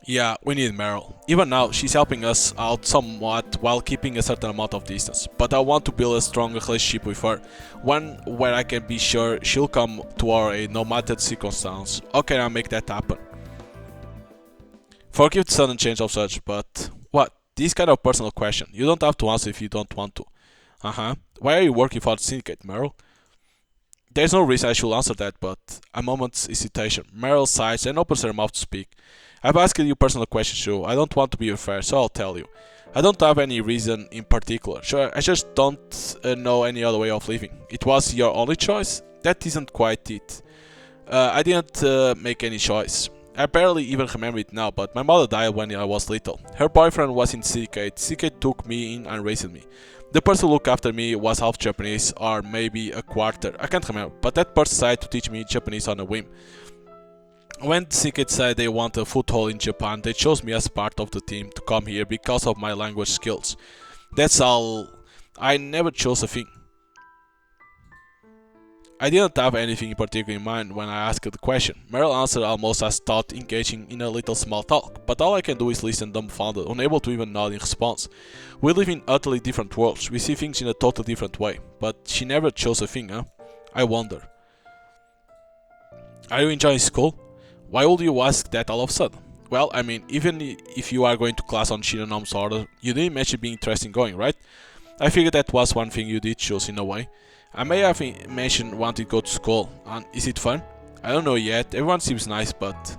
S1: Yeah, we need Meryl. Even now, she's helping us out somewhat while keeping a certain amount of distance. But I want to build a strong relationship with her. One where I can be sure she'll come to our aid no matter the circumstance. How can I make that happen? Forgive the sudden change of such, but what? This kind of personal question. You don't have to answer if you don't want to. Why are you working for the syndicate, Meryl? There's no reason I should answer that, but a moment's hesitation. Meryl sighs and opens her mouth to speak. I've asked you personal questions too. I don't want to be unfair, so I'll tell you. I don't have any reason in particular. Sure, I just don't know any other way of living. It was your only choice? That isn't quite it. I didn't make any choice. I barely even remember it now, but my mother died when I was little. Her boyfriend was in syndicate. Syndicate took me in and raised me. The person who looked after me was half Japanese, or maybe a quarter. I can't remember, but that person decided to teach me Japanese on a whim. When the syndicate said they want a foothold in Japan, they chose me as part of the team to come here because of my language skills. That's all. I never chose a thing. I didn't have anything in particular in mind when I asked the question. Meryl answered almost as thought, engaging in a little small talk, but all I can do is listen dumbfounded, unable to even nod in response. We live in utterly different worlds, we see things in a totally different way, but she never chose a thing, huh? I wonder. Are you enjoying school? Why would you ask that all of a sudden? Well, I mean, even if you are going to class on Shinonom's order, you didn't mention being interested in going, right? I figured that was one thing you did choose in a way. I may have mentioned wanting to go to school, and is it fun? I don't know yet, everyone seems nice, but...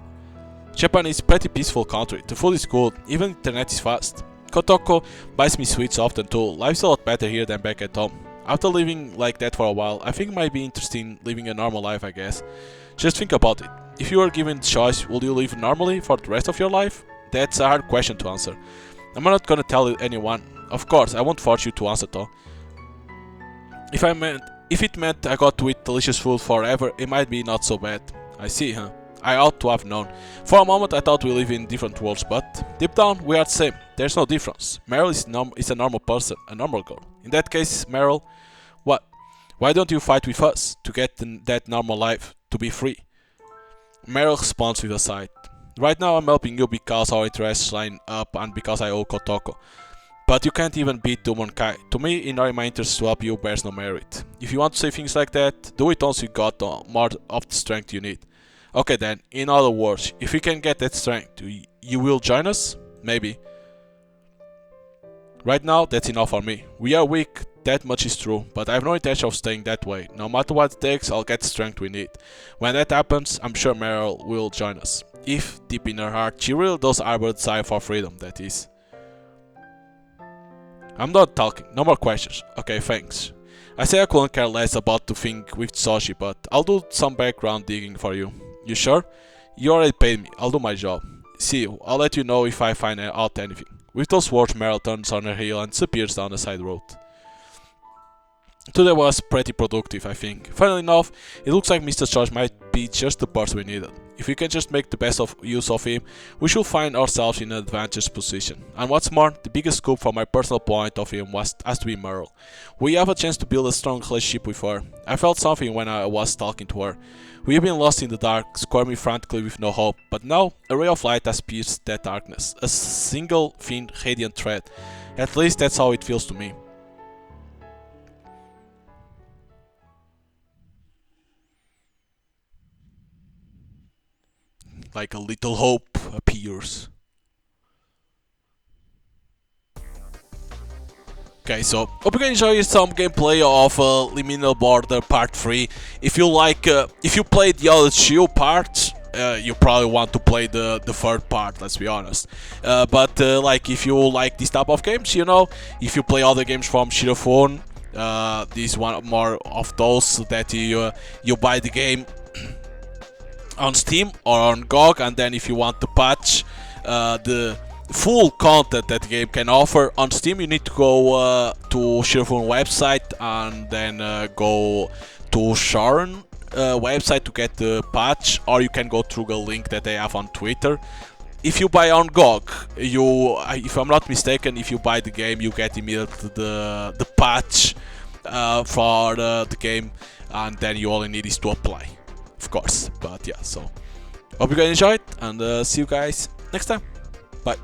S1: Japan is a pretty peaceful country, the food is good, even internet is fast. Kotoko buys me sweets often too, life's a lot better here than back at home. After living like that for a while, I think it might be interesting living a normal life, I guess. Just think about it. If you were given the choice, would you live normally for the rest of your life? That's a hard question to answer. I'm not gonna tell anyone. Of course, I won't force you to answer though. If it meant I got to eat delicious food forever, it might be not so bad. I see, huh? I ought to have known. For a moment I thought we live in different worlds, but deep down we are the same. There's no difference. Meryl is a normal person, a normal girl. In that case, Meryl, what? Why don't you fight with us to get that normal life, to be free? Meryl responds with a sigh. Right now I'm helping you because our interests line up and because I owe Kotoko. But you can't even beat Humankind. To me, in my interest to help you bears no merit. If you want to say things like that, do it once you got more of the strength you need. Okay then, in other words, if we can get that strength, you will join us? Maybe. Right now, that's enough for me. We are weak, that much is true, but I have no intention of staying that way. No matter what it takes, I'll get the strength we need. When that happens, I'm sure Meryl will join us. If, deep in her heart, she really does harbor a desire for freedom, that is. I'm not talking, no more questions. Okay, thanks. I say I couldn't care less about the thing with Soshi, but I'll do some background digging for you. You sure? You already paid me, I'll do my job. See you, I'll let you know if I find out anything. With those words, Meryl turns on her heel and disappears down the side road. Today was pretty productive, I think. Funnily enough, it looks like Mr. George might be just the person we needed. If we can just make the best of use of him, we should find ourselves in an advantageous position. And what's more, the biggest scoop from my personal point of view has to be Meryl. We have a chance to build a strong relationship with her. I felt something when I was talking to her. We have been lost in the dark, squirming frantically with no hope, but now a ray of light has pierced that darkness. A single thin, radiant thread. At least that's how it feels to me. Like a little hope appears. Okay, so hope you can enjoy some gameplay of Liminal Border Part 3. If you like, if you played the other two parts, you probably want to play the third part. Let's be honest. But like, if you like this type of games, you know, if you play other games from Shirofone, this one more of those that you buy the game. on Steam or on GOG, and then if you want to patch the full content that the game can offer on Steam, you need to go to Shirofun website and then go to Sharon website to get the patch, or you can go through the link that they have on Twitter. If you buy on GOG, if I'm not mistaken, if you buy the game, you get immediately the patch for the game, and then you only need is to apply, of course. But yeah, so hope you guys enjoyed, and see you guys next time. Bye.